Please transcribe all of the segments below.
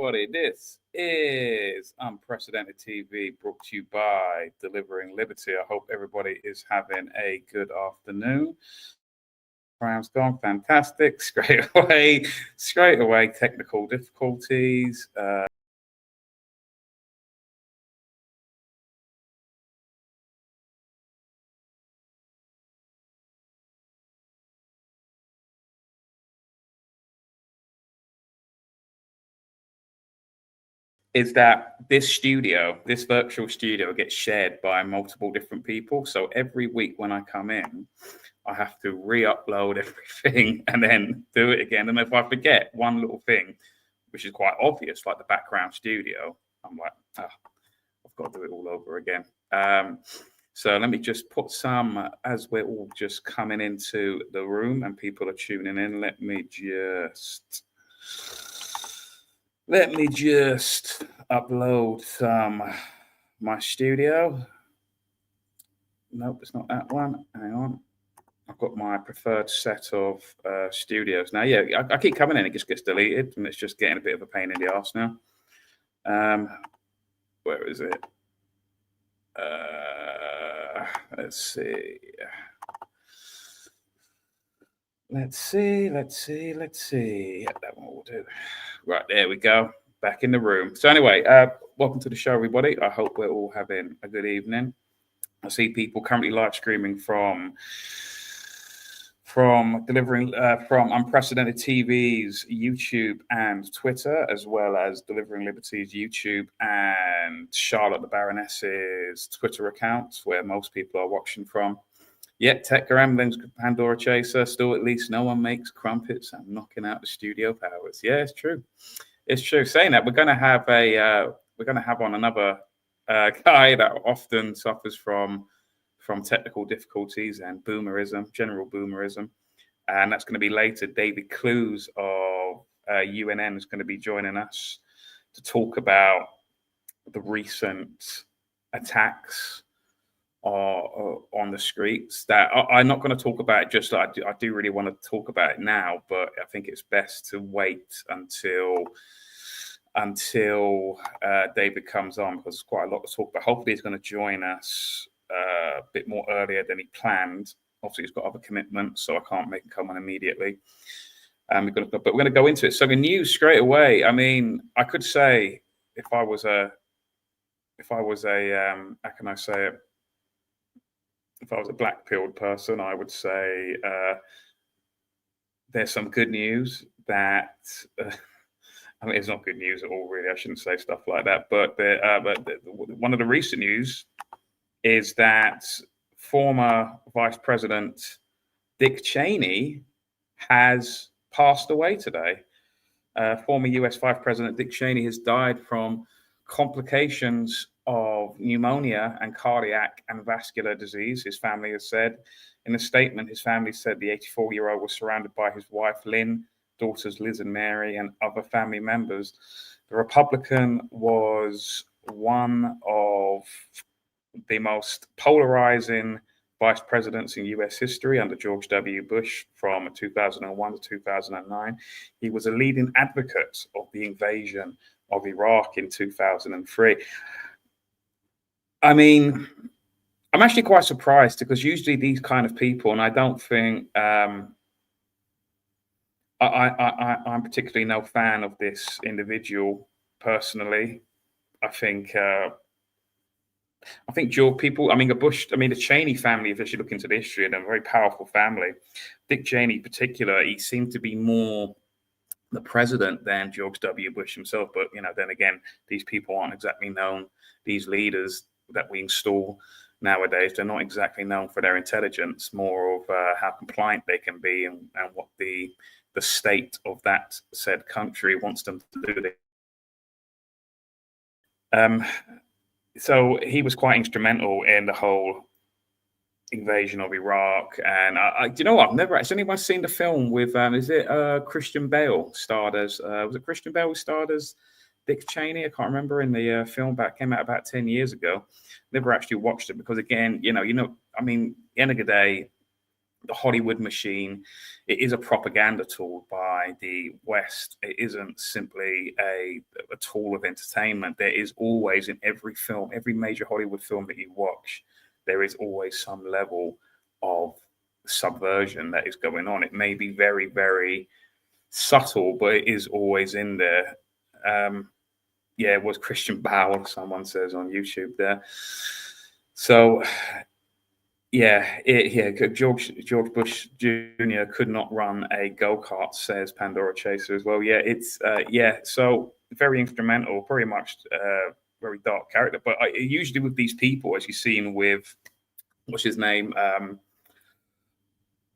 everybody. This is Unprecedented TV, brought to you by Delivering Liberty. I hope everybody is having a good afternoon. Program's gone fantastic. Straight away, technical difficulties. Is that this studio, this virtual studio, gets shared by multiple different people. So every week when I come in, I have to re-upload everything and then do it again. And if I forget one little thing, which is quite obvious, like the background studio, I'm like, I've got to do it all over again. So let me just put some, as we're all just coming into the room and people are tuning in, let me just upload some my studio. Nope, it's not that one. Hang on. I've got my preferred set of studios. Now, yeah, I keep coming in, it just gets deleted, and it's just getting a bit of a pain in the arse now. Where is it? Let's see. Let's see. That one will do. Right, there we go. Back in the room. So anyway, welcome to the show, everybody. I hope we're all having a good evening. I see people currently live streaming from Unprecedented TV's YouTube and Twitter, as well as Delivering Liberty's YouTube and Charlotte the Baroness's Twitter accounts, where most people are watching from. Yet Tech Gremlins, Pandora Chaser, still at least no one makes crumpets. I'm knocking out the studio powers. Yeah, it's true. It's true. Saying that, we're going to have on another guy that often suffers from technical difficulties and general boomerism. And that's going to be later. David Clews of UNN is going to be joining us to talk about the recent attacks on the streets. That I'm not going to talk about just like I do really want to talk about it now, but I think it's best to wait until David comes on, because there's quite a lot to talk about. Hopefully he's going to join us a bit more earlier than he planned. Obviously he's got other commitments, so I can't make him come on immediately. But we're going to go into it. So the news straight away. I mean, I could say if I was a how can I say it? If I was a black-pilled person, I would say there's some good news that. I mean, it's not good news at all, really. I shouldn't say stuff like that. But one of the recent news is that former Vice President Dick Cheney has passed away today. Former US Vice President Dick Cheney has died from complications of pneumonia and cardiac and vascular disease, his family has said. In a statement, his family said the 84-year-old was surrounded by his wife, Lynn, daughters Liz and Mary, and other family members. The Republican was one of the most polarizing vice presidents in U.S. history under George W. Bush from 2001 to 2009. He was a leading advocate of the invasion of Iraq in 2003. I mean, I'm actually quite surprised, because usually these kind of people, and I don't think I'm particularly no fan of this individual personally. I think the Cheney family, if you look into the history, and a very powerful family. Dick Cheney in particular, he seemed to be more the president than George W. Bush himself. But, then again, these people aren't exactly known. These leaders that we install nowadays, they're not exactly known for their intelligence, more of how compliant they can be and what the state of that said country wants them to do. So he was quite instrumental in the whole invasion of Iraq. And has anyone seen the film with Christian Bale starred as? Was it Christian Bale who starred as Dick Cheney? I can't remember. In the film that came out about 10 years ago. Never actually watched it, because again, at the end of the day, the Hollywood machine. It is a propaganda tool by the West. It isn't simply a tool of entertainment. There is always, in every film, every major Hollywood film that you watch, there is always some level of subversion that is going on. It may be very, very subtle, but it is always in there. Yeah, it was Christian Bale, someone says on YouTube there. So yeah, George Bush Jr. could not run a go-kart, says Pandora Chaser as well. Yeah, it's so very instrumental, very much very dark character. But usually with these people, as you've seen with what's his name,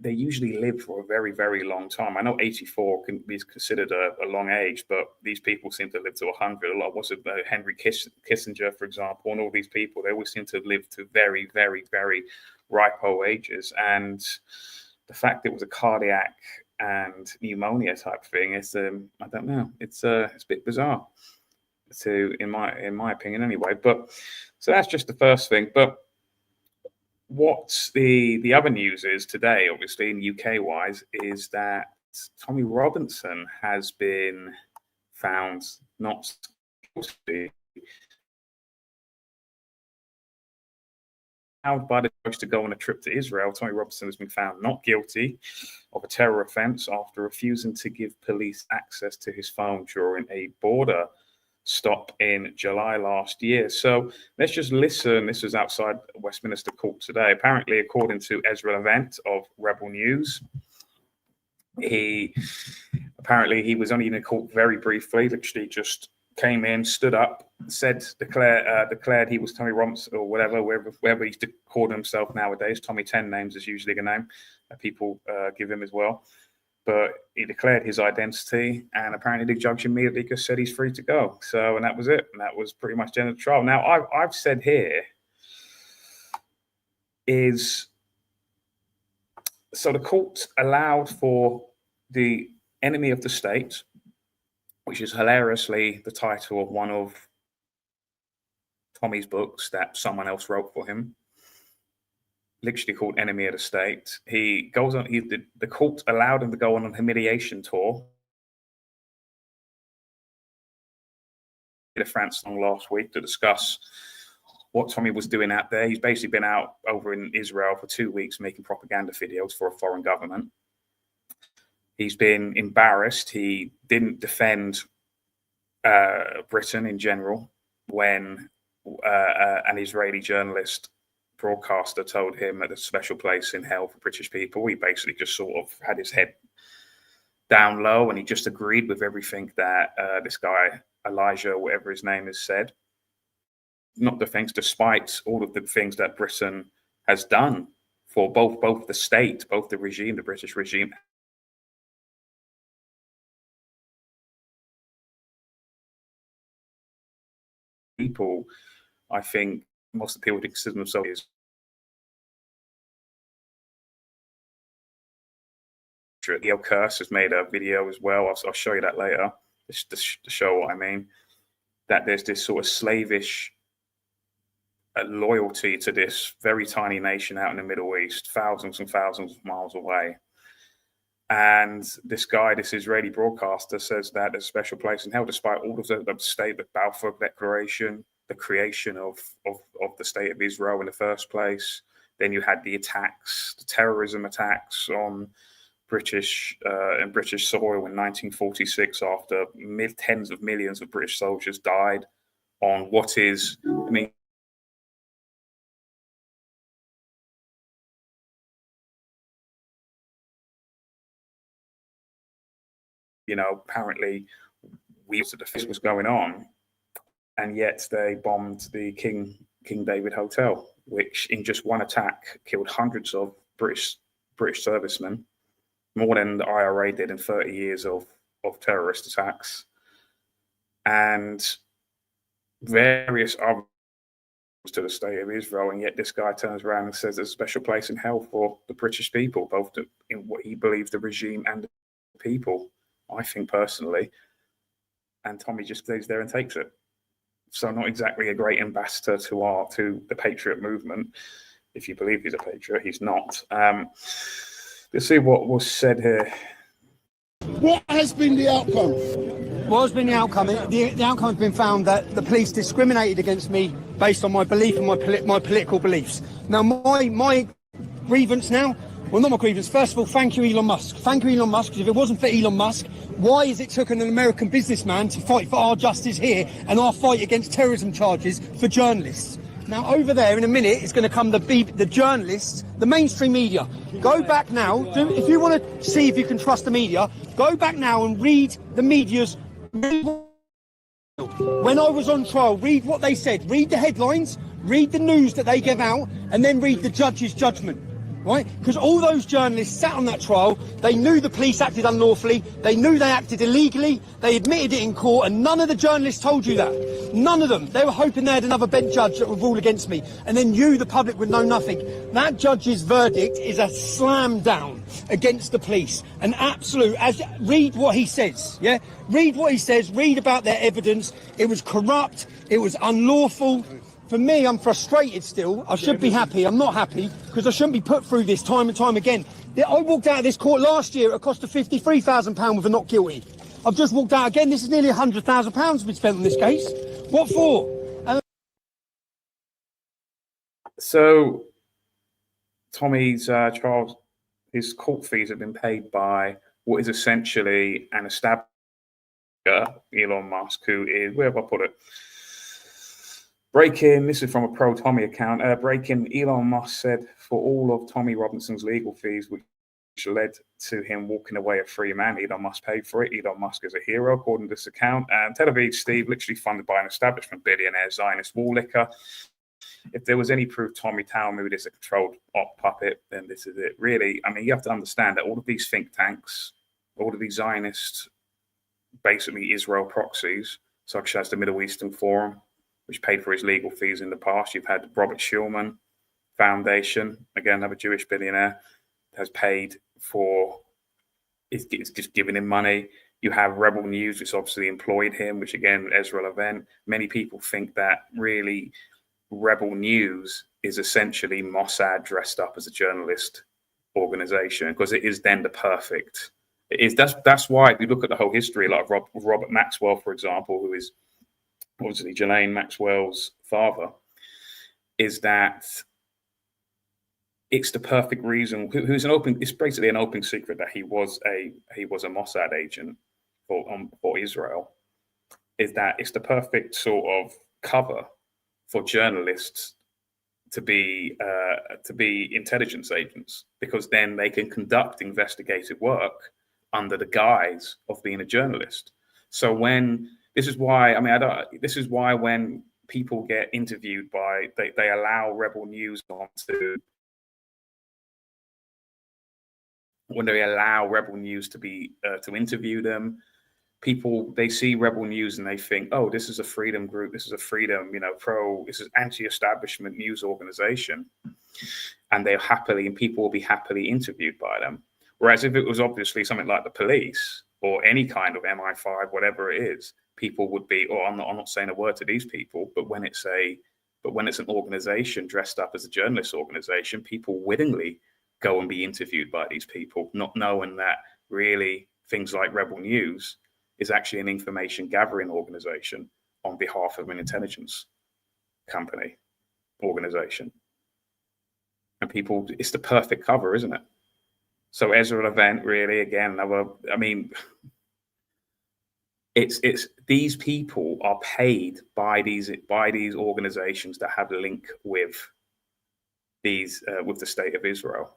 they usually live for a very, very long time. I know 84 can be considered a long age, but these people seem to live to 100. A lot. What's it, Henry Kissinger, for example, and all these people, they always seem to live to very, very, very ripe old ages. And the fact it was a cardiac and pneumonia type thing is, I don't know, it's a bit bizarre, in my opinion, anyway. But so that's just the first thing. But what the other news is today, obviously in UK wise, is that Tommy Robinson has been found not guilty. Allowed by the judge to go on a trip to Israel, Tommy Robinson has been found not guilty of a terror offence after refusing to give police access to his phone during a border stop in July last year. So let's just listen. This was outside Westminster Court today. Apparently, according to Ezra Levant of Rebel News, he was only in the court very briefly. Literally, just came in, stood up, declared he was Tommy Robinson or wherever he's called himself nowadays. Tommy 10 Names is usually the name that people give him as well. But he declared his identity, and apparently the judge immediately just said he's free to go. So, and that was it. And that was pretty much the end of the trial. Now, I've said here is, so the court allowed for the enemy of the state, which is hilariously the title of one of Tommy's books that someone else wrote for him, literally called Enemy of the State. He goes on, the court allowed him to go on a humiliation tour to France last week to discuss what Tommy was doing out there. He's basically been out over in Israel for 2 weeks making propaganda videos for a foreign government. He's been embarrassed. He didn't defend Britain in general when an Israeli journalist broadcaster told him that there's a special place in hell for British people. He basically just sort of had his head down low, and he just agreed with everything that this guy, Elijah, whatever his name is, said. Not the things, despite all of the things that Britain has done for both the state, both the regime, the British regime. People, I think most of the people who consider themselves Leo Curse has made a video as well. I'll show you that later, just to show what I mean. That there's this sort of slavish loyalty to this very tiny nation out in the Middle East, thousands and thousands of miles away. And this guy, this Israeli broadcaster, says that there's a special place in hell, despite all of the state, the Balfour Declaration, the creation of the state of Israel in the first place. Then you had the attacks, the terrorism attacks on British soil in 1946, after tens of millions of British soldiers died on what is, I mean, apparently this was going on, and yet they bombed the King David Hotel, which in just one attack killed hundreds of British servicemen, more than the IRA did in 30 years of terrorist attacks, and various others to the state of Israel. And yet this guy turns around and says there's a special place in hell for the British people, both in what he believes the regime and the people. I think personally, and Tommy just stays there and takes it. So not exactly a great ambassador to the patriot movement. If you believe he's a patriot, he's not. Let's see what was said here. What has been the outcome? What has been the outcome? The outcome has been found that the police discriminated against me based on my belief and my political beliefs. Now, my grievance now, well, not my grievance. First of all, thank you, Elon Musk. Thank you, Elon Musk, because if it wasn't for Elon Musk, why is it taken an American businessman to fight for our justice here and our fight against terrorism charges for journalists? Now, over there, in a minute, it's going to come the journalists, the mainstream media. Go back now. If you want to see if you can trust the media, go back now and read the media's... When I was on trial, read what they said. Read the headlines, read the news that they gave out, and then read the judge's judgment. Right? Because all those journalists sat on that trial, they knew the police acted unlawfully, they knew they acted illegally, they admitted it in court, and none of the journalists told you that. None of them. They were hoping they had another bench judge that would rule against me, and then you, the public, would know nothing. That judge's verdict is a slam down against the police. An absolute, read what he says, yeah? Read what he says, read about their evidence. It was corrupt, it was unlawful. For me, I'm frustrated still. I should be happy. I'm not happy because I shouldn't be put through this time and time again. I walked out of this court last year at a cost of £53,000 with a not guilty. I've just walked out again. This is nearly £100,000 been spent on this case. What for? So, Tommy's Charles, his court fees have been paid by what is essentially an established Elon Musk, who is, where have I put it? Breaking, this is from a pro-Tommy account, breaking, Elon Musk said for all of Tommy Robinson's legal fees, which led to him walking away a free man, Elon Musk paid for it. Elon Musk is a hero, according to this account. Tel Aviv Steve, literally funded by an establishment billionaire, Zionist wall licker. If there was any proof Tommy Talmud is a controlled op puppet, then this is it. Really, I mean, you have to understand that all of these think tanks, all of these Zionist, basically Israel proxies, such as the Middle Eastern Forum, which paid for his legal fees in the past. You've had Robert Schulman Foundation, again, another Jewish billionaire, has paid for, it's just giving him money. You have Rebel News, which obviously employed him, which again, Ezra Levant. Many people think that really Rebel News is essentially Mossad dressed up as a journalist organization, because it is then the perfect. It is, that's why if you look at the whole history, like Robert Maxwell, for example, who is obviously Ghislaine Maxwell's father, is that it's the perfect reason. Who's an open? It's basically an open secret that he was a Mossad agent for Israel. Is that it's the perfect sort of cover for journalists to be intelligence agents, because then they can conduct investigative work under the guise of being a journalist. So this is why when people get interviewed by, they allow Rebel News when they allow Rebel News to be to interview them, people, they see Rebel News and they think, oh, this is a freedom group, this is a freedom, this is anti-establishment news organization, and people will be happily interviewed by them. Whereas if it was obviously something like the police or any kind of MI5, whatever it is, people would be, I'm not saying a word to these people, but when it's an organization dressed up as a journalist organization, people willingly go and be interviewed by these people, not knowing that really things like Rebel News is actually an information gathering organization on behalf of an intelligence company organization. And people, it's the perfect cover, isn't it? So Ezra Levant, really, again, it's these people are paid by these organizations that have a link with these with the state of Israel.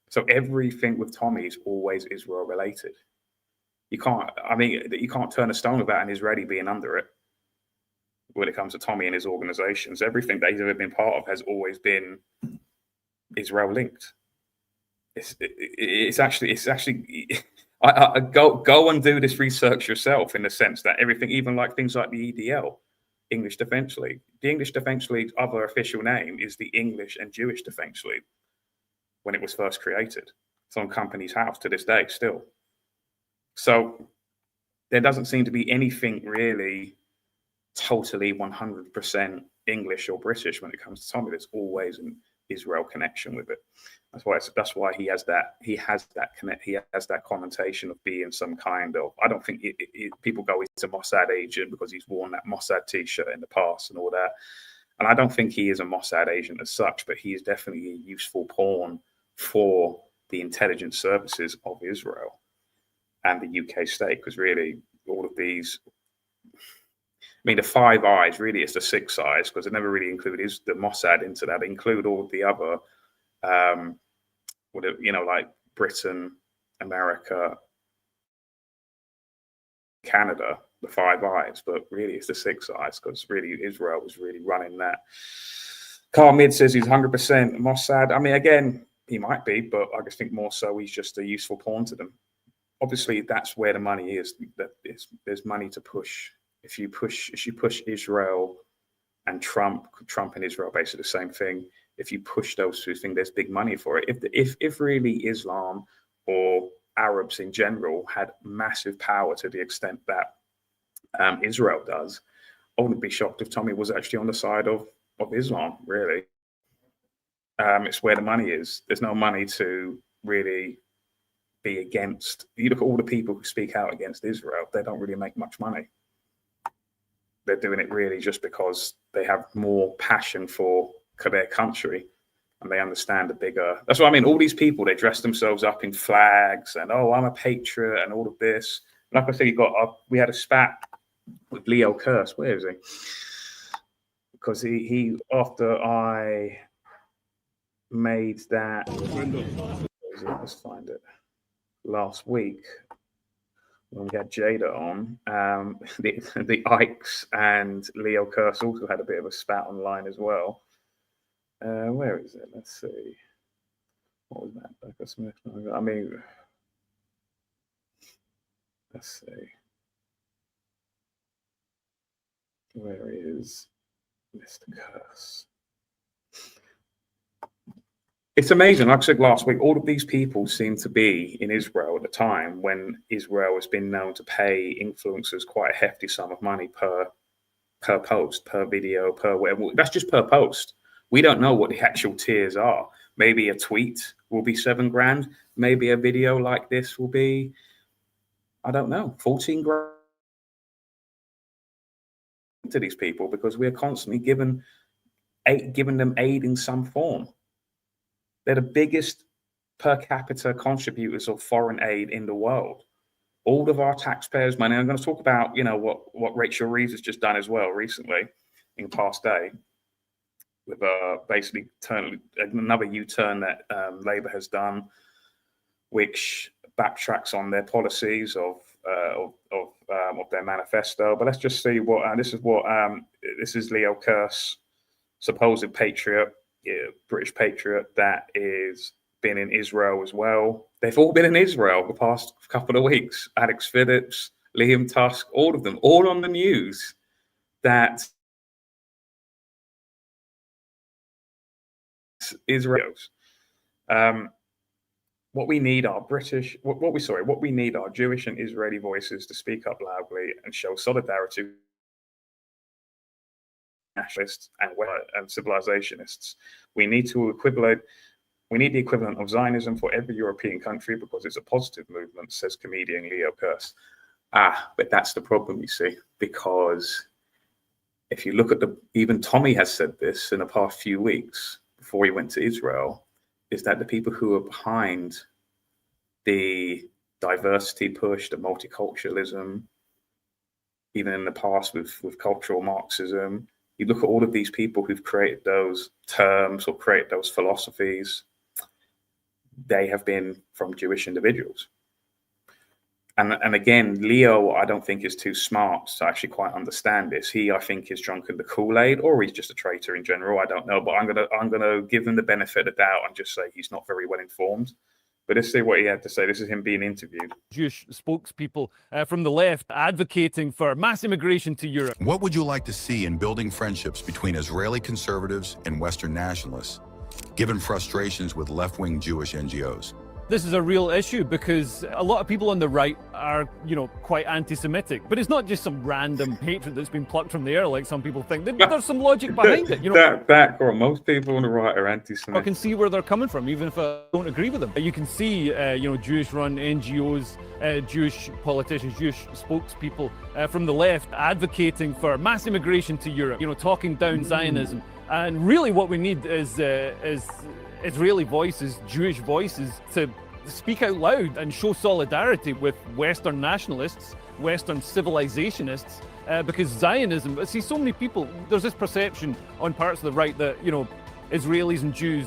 So everything with Tommy is always Israel related. You can't turn a stone without an Israeli being under it. When it comes to Tommy and his organizations, everything that he's ever been part of has always been Israel linked. It's actually go and do this research yourself, in the sense that everything, even like things like the EDL, English Defence League, the English Defence League's other official name is the English and Jewish Defence League when it was first created. It's on Company's House to this day still. So there doesn't seem to be anything really totally 100% English or British when it comes to Tommy. There's always Israel connection with it. That's why he has that connotation of being some kind of, I don't think people go into Mossad agent because he's worn that Mossad t-shirt in the past and all that. And I don't think he is a Mossad agent as such, but he is definitely a useful pawn for the intelligence services of Israel and the UK state, because really all of these, I mean, the Five Eyes, really it's the Six Eyes, because it never really included the Mossad into that. They include all of the other, like Britain, America, Canada, the Five Eyes, but really it's the Six Eyes, because really Israel was really running that. Carl Mid says he's 100% Mossad. I mean, again, he might be, but I just think more so he's just a useful pawn to them. Obviously, that's where the money is. There's money to push. If you push Israel and Trump and Israel, basically the same thing. If you push those two things, there's big money for it. If really Islam or Arabs in general had massive power to the extent that Israel does, I wouldn't be shocked if Tommy was actually on the side of Islam, really. It's where the money is. There's no money to really be against. You look at all the people who speak out against Israel, they don't really make much money. They're doing it really just because they have more passion for their country and they understand the bigger. That's what I mean. All these people, they dress themselves up in flags and, oh, I'm a patriot and all of this. Like I said, we had a spat with Leo Kearse. Where is he? Because he after I made that, let's find it, last week when we had Jada on, the Ikes and Leo Kearse also had a bit of a spat online as well. Where is it? Let's see. What was that? Becca Smith? I mean, let's see. Where is Mr. Kearse? It's amazing. Like I said last week, all of these people seem to be in Israel at the time when Israel has been known to pay influencers quite a hefty sum of money per post, per video, per whatever. That's just per post. We don't know what the actual tiers are. Maybe a tweet will be $7,000. Maybe a video like this will be, I don't know, 14 grand to these people, because we're constantly giving them aid in some form. They're the biggest per capita contributors of foreign aid in the world. All of our taxpayers' money. I'm going to talk about, what Rachel Reeves has just done as well recently in the past day, with basically another U-turn that Labour has done, which backtracks on their policies of their manifesto. But let's just see what this is Leo Kearse, supposed patriot, British patriot that is been in Israel as well. They've all been in Israel the past couple of weeks. Alex Phillips, Liam Tusk, all of them, all on the news that Israel's. What we need are what we need are Jewish and Israeli voices to speak up loudly and show solidarity with nationalists and civilizationists. We need the equivalent of Zionism for every European country because it's a positive movement, says comedian Leo Kearse. But that's the problem, you see, because if you look at even Tommy has said this in the past few weeks before he went to Israel, is that the people who are behind the diversity push, the multiculturalism, even in the past with cultural Marxism, you look at all of these people who've created those terms or created those philosophies, they have been from Jewish individuals. And again, Leo, I don't think is too smart to actually quite understand this. I think, is drunk in the Kool-Aid, or he's just a traitor in general. I don't know, but I'm gonna give him the benefit of the doubt and just say he's not very well informed. But let's see what he had to say. This is him being interviewed. Jewish spokespeople from the left advocating for mass immigration to Europe. What would you like to see in building friendships between Israeli conservatives and Western nationalists, given frustrations with left-wing Jewish NGOs? This is a real issue because a lot of people on the right are, quite anti-Semitic. But it's not just some random hatred that's been plucked from the air like some people think. There's some logic behind it. Or most people on the right are anti-Semitic. I can see where they're coming from, even if I don't agree with them. You can see, Jewish-run NGOs, Jewish politicians, Jewish spokespeople from the left advocating for mass immigration to Europe, talking down Zionism. And really what we need is Israeli voices, Jewish voices, to speak out loud and show solidarity with Western nationalists, Western civilizationists, because Zionism, see, so many people, there's this perception on parts of the right that, Israelis and Jews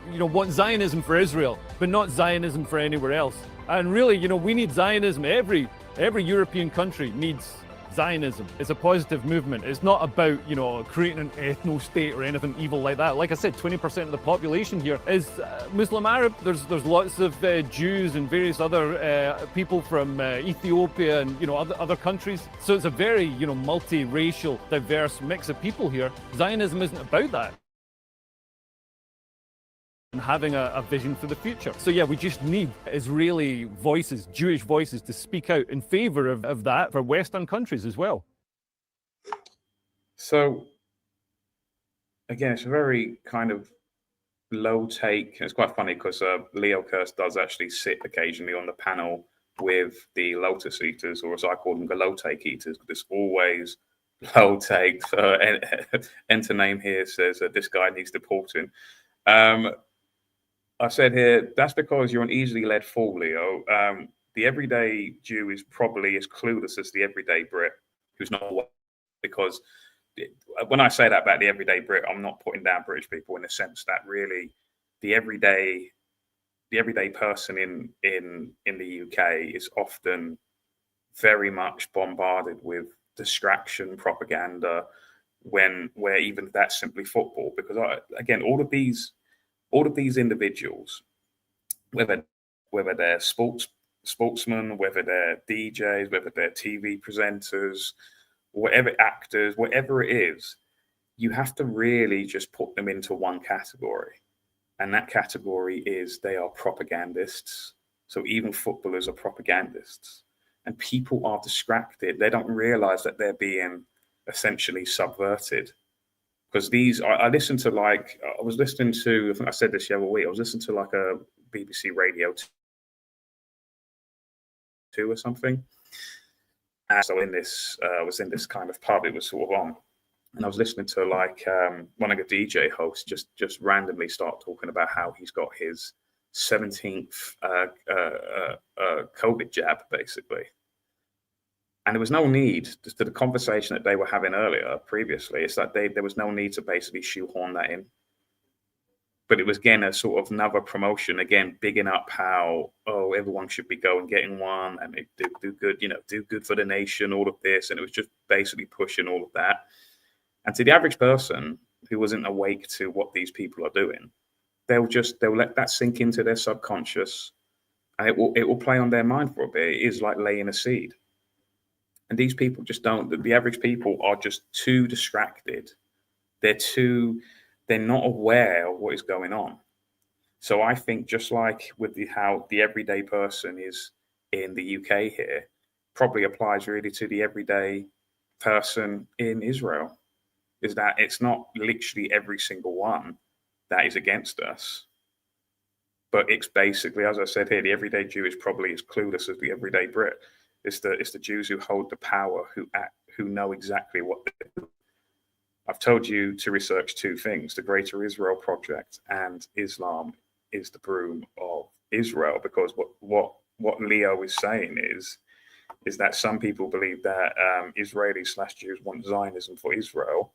want Zionism for Israel, but not Zionism for anywhere else. And really, we need Zionism. Every European country needs Zionism. It's a positive movement. It's not about, creating an ethno-state or anything evil like that. Like I said, 20% of the population here is Muslim Arab. There's lots of Jews and various other people from Ethiopia and, other countries. So it's a very, multiracial, diverse mix of people here. Zionism isn't about that. And having a vision for the future. So yeah, we just need Israeli voices, Jewish voices, to speak out in favor of that for Western countries as well. So again, it's a very kind of low take. It's quite funny because Leo Kirst does actually sit occasionally on the panel with the Lotus Eaters, or as I call them, the low take eaters. It's always low take. Enter name here says this guy needs deporting. I said here, that's because you're an easily led fool, Leo. The everyday Jew is probably as clueless as the everyday Brit who's not, because when I say that about the everyday Brit, I'm not putting down British people in the sense that really the everyday person in the UK is often very much bombarded with distraction, propaganda, where even that's simply football. Because again, all of these individuals, whether they're sportsmen, whether they're DJs, whether they're TV presenters, whatever, actors, whatever it is, you have to really just put them into one category. And that category is they are propagandists. So even footballers are propagandists. And people are distracted. They don't realize that they're being essentially subverted. Because I listened to I think I said this the other week, I was listening to like a BBC Radio 2 or something. And so I was in this kind of pub, it was sort of on. And I was listening to one of the DJ hosts just randomly start talking about how he's got his 17th COVID jab, basically. And there was no need to the conversation that they were having earlier previously. It's that there was no need to basically shoehorn that in. But it was, again, a sort of another promotion, again, bigging up how, everyone should be going, getting one, and they do good, do good for the nation, all of this. And it was just basically pushing all of that. And to the average person who wasn't awake to what these people are doing, they'll let that sink into their subconscious, and it will play on their mind for a bit. It is like laying a seed. And these people just don't, the average people are just too distracted. They're not aware of what is going on. So I think just like with how the everyday person is in the UK here, probably applies really to the everyday person in Israel, is that it's not literally every single one that is against us. But it's basically, as I said here, the everyday Jew is probably as clueless as the everyday Brit. It's the Jews who hold the power, who know exactly what they do. I've told you to research two things: the Greater Israel Project and Islam is the broom of Israel. Because what Leo is saying is that some people believe that Israelis/Jews want Zionism for Israel,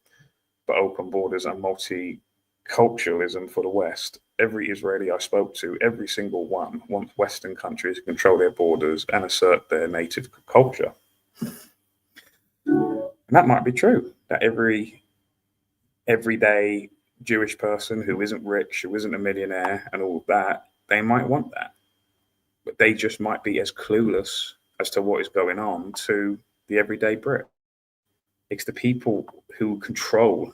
but open borders and multiculturalism for the West. Every Israeli I spoke to, every single one, wants Western countries to control their borders and assert their native culture. And that might be true, that everyday Jewish person who isn't rich, who isn't a millionaire and all of that, they might want that. But they just might be as clueless as to what is going on to the everyday Brit. It's the people who control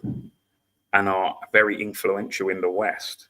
and are very influential in the West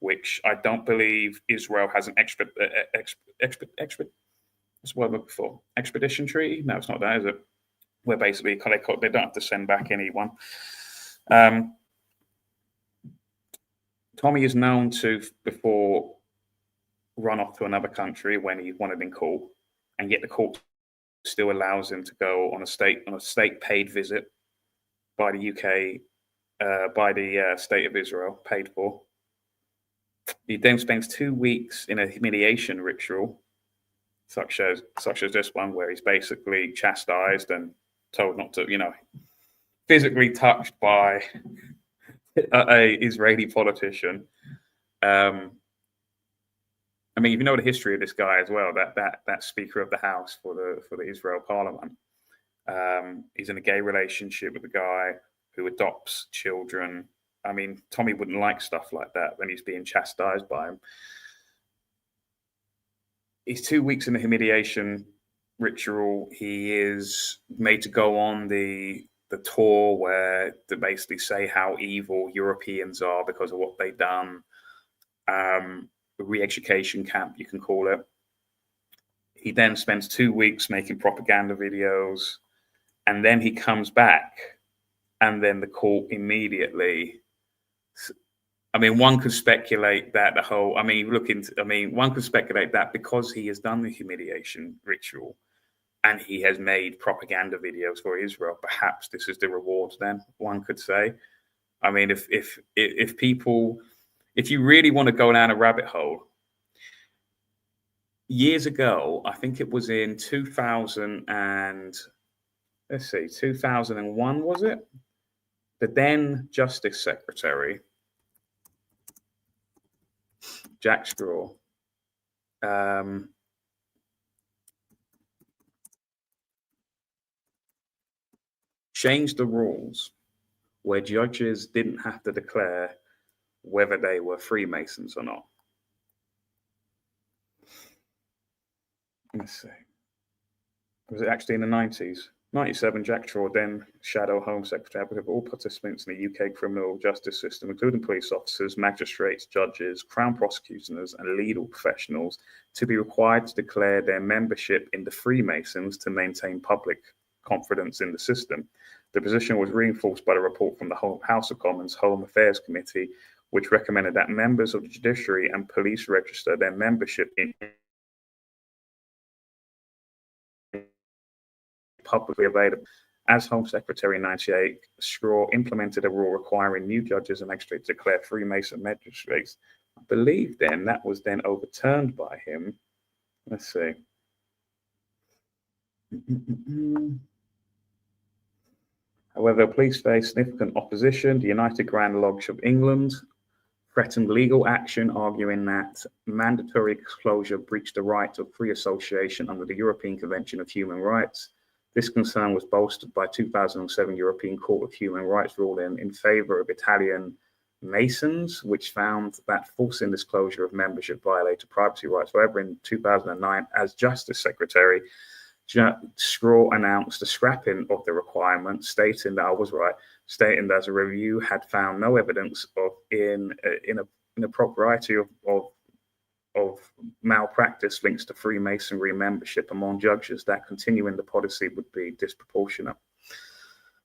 which I don't believe Israel has an what's the word I'm looking for? Expedition treaty? No, it's not that, is it? Where basically they don't have to send back anyone. Tommy is known to before run off to another country when he's wanted in court, and yet the court still allows him to go on a state paid visit by the UK, by the state of Israel, paid for. He then spends 2 weeks in a humiliation ritual, such as this one, where he's basically chastised and told not to, physically touched by a Israeli politician. I mean, if you know the history of this guy as well, that Speaker of the House for the Israel Parliament, he's in a gay relationship with a guy who adopts children. I mean, Tommy wouldn't like stuff like that when he's being chastised by him. He's 2 weeks in the humiliation ritual. He is made to go on the tour where to basically say how evil Europeans are because of what they've done. Re-education camp, you can call it. He then spends 2 weeks making propaganda videos, and then he comes back, and then the court immediately. I mean, one could speculate that one could speculate that because he has done the humiliation ritual and he has made propaganda videos for Israel, perhaps this is the reward then, one could say. I mean, if you really want to go down a rabbit hole, years ago, I think it was in 2001, was it? The then Justice Secretary, Jack Straw, changed the rules where judges didn't have to declare whether they were Freemasons or not. Let's see. Was it actually in the 90s? 97, Jack Straw, then Shadow Home Secretary, with all participants in the UK criminal justice system, including police officers, magistrates, judges, crown prosecutors, and legal professionals, to be required to declare their membership in the Freemasons to maintain public confidence in the system. The position was reinforced by the report from the House of Commons Home Affairs Committee, which recommended that members of the judiciary and police register their membership in publicly available. As Home Secretary in 98, Straw implemented a rule requiring new judges and magistrates to declare Freemason magistrates. I believe then that was then overturned by him. Let's see. However, police faced significant opposition. The United Grand Lodge of England threatened legal action, arguing that mandatory disclosure breached the right of free association under the European Convention of Human Rights. This concern was bolstered by 2007 European Court of Human Rights ruling in favor of Italian Masons, which found that forcing disclosure of membership violated privacy rights. However, in 2009, as Justice Secretary, Straw announced the scrapping of the requirement, stating that I was right, stating that a review had found no evidence of impropriety of malpractice links to Freemasonry membership among judges, that continuing the policy would be disproportionate.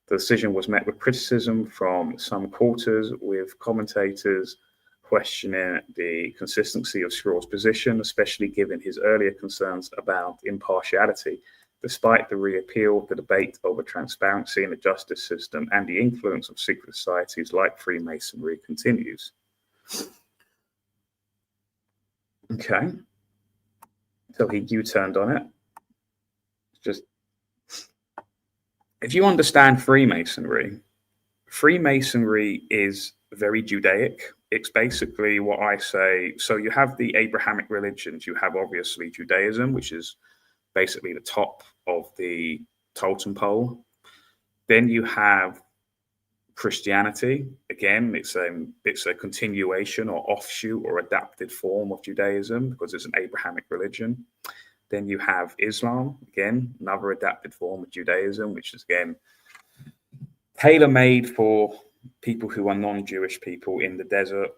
The decision was met with criticism from some quarters, with commentators questioning the consistency of Straw's position, especially given his earlier concerns about impartiality. Despite the reappeal, the debate over transparency in the justice system and the influence of secret societies like Freemasonry continues. Okay, so he U-turned on it. Just, if you understand Freemasonry is very Judaic. It's basically what I say. So you have the Abrahamic religions. You have obviously Judaism, which is basically the top of the totem pole. Then you have Christianity. Again, it's a continuation or offshoot or adapted form of Judaism because it's an Abrahamic religion. Then you have Islam, again, another adapted form of Judaism, which is again tailor-made for people who are non-Jewish people in the desert.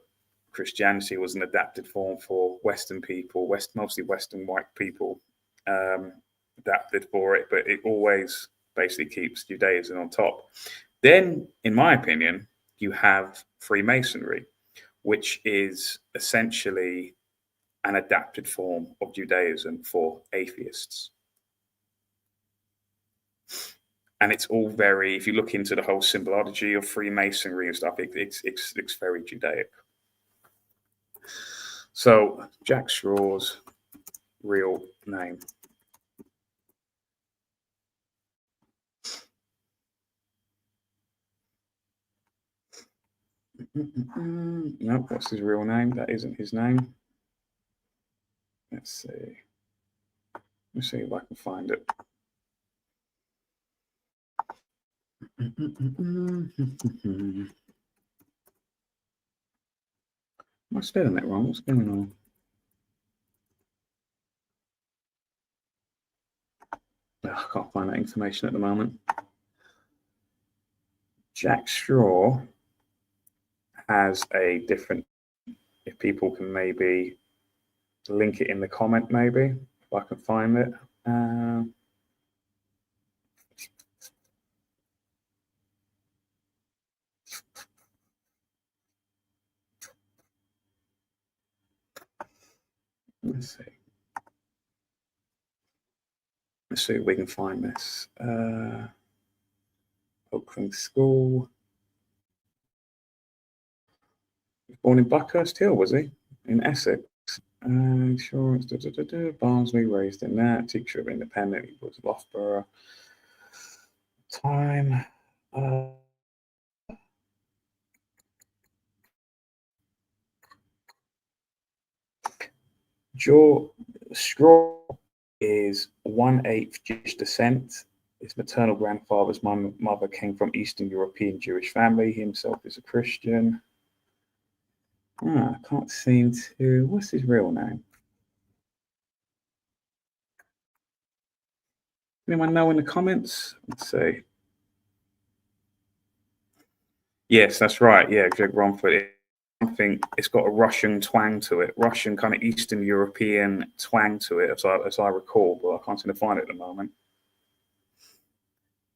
Christianity was an adapted form for Western people, mostly Western white people, adapted for it, but it always basically keeps Judaism on top. Then, in my opinion, you have Freemasonry, which is essentially an adapted form of Judaism for atheists. And it's all very, if you look into the whole symbology of Freemasonry and stuff, it's very Judaic. So Jack Straw's real name. Nope, what's his real name? That isn't his name. Let's see. Let's see if I can find it. Am I spelling that wrong? What's going on? I can't find that information at the moment. Jack Straw has a different, if people can maybe link it in the comment, maybe, if I can find it. Let's see. Let's see if we can find this. Oakland School. Born in Buckhurst Hill, was he? In Essex. Insurance, Barnsley, raised in that. Teacher of Independent, he was Loughborough. Time. Straw is 1/8 Jewish descent. His maternal grandfather's mother came from Eastern European Jewish family. He himself is a Christian. I can't seem to. What's his real name? Anyone know in the comments? Let's see. Yes, that's right. Yeah, Greg Romford. I think it's got a Russian twang to it, Russian kind of Eastern European twang to it, as I recall, but I can't seem to find it at the moment.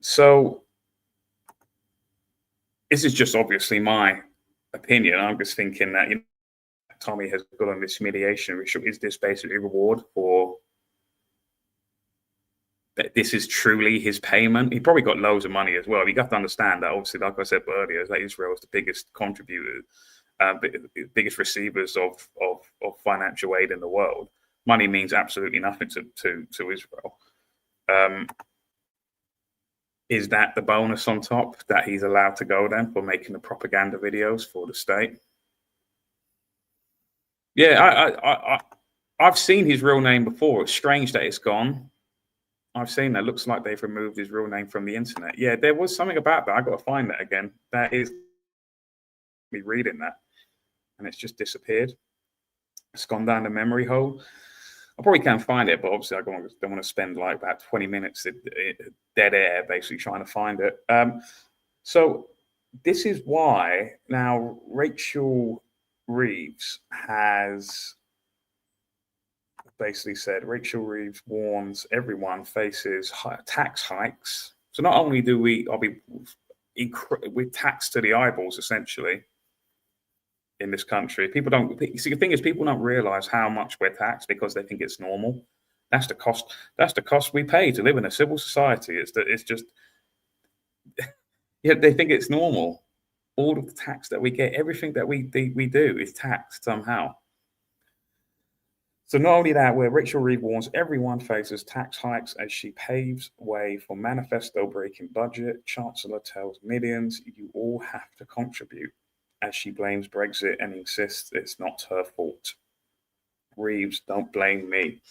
So this is just obviously my opinion. I'm just thinking that, Tommy has got on this mediation ritual. Is this basically a reward for that? This is truly his payment. He probably got loads of money as well. You have to understand that, obviously, like I said earlier, is that Israel is the biggest contributor, biggest receivers of financial aid in the world. Money means absolutely nothing to Israel. Is that the bonus on top that he's allowed to go then for making the propaganda videos for the state? Yeah, I've seen his real name before. It's strange that it's gone. I've seen that. Looks like they've removed his real name from the internet. Yeah, there was something about that. I got to find that again. That is me reading that, and it's just disappeared. It's gone down the memory hole. I probably can't find it, but obviously I don't want to spend like about 20 minutes in dead air basically trying to find it. So this is why now Rachel Reeves has basically said, Rachel Reeves warns everyone faces tax hikes. So not only we're taxed to the eyeballs essentially in this country. People don't see, the thing is, people don't realize how much we're taxed because they think it's normal. That's the cost. That's the cost we pay to live in a civil society. It's just yeah, they think it's normal. All of the tax that we get, everything that we do is taxed somehow. So not only that, where Rachel Reeves warns everyone faces tax hikes as she paves way for manifesto-breaking budget. Chancellor tells millions you all have to contribute, as she blames Brexit and insists it's not her fault. Reeves, don't blame me.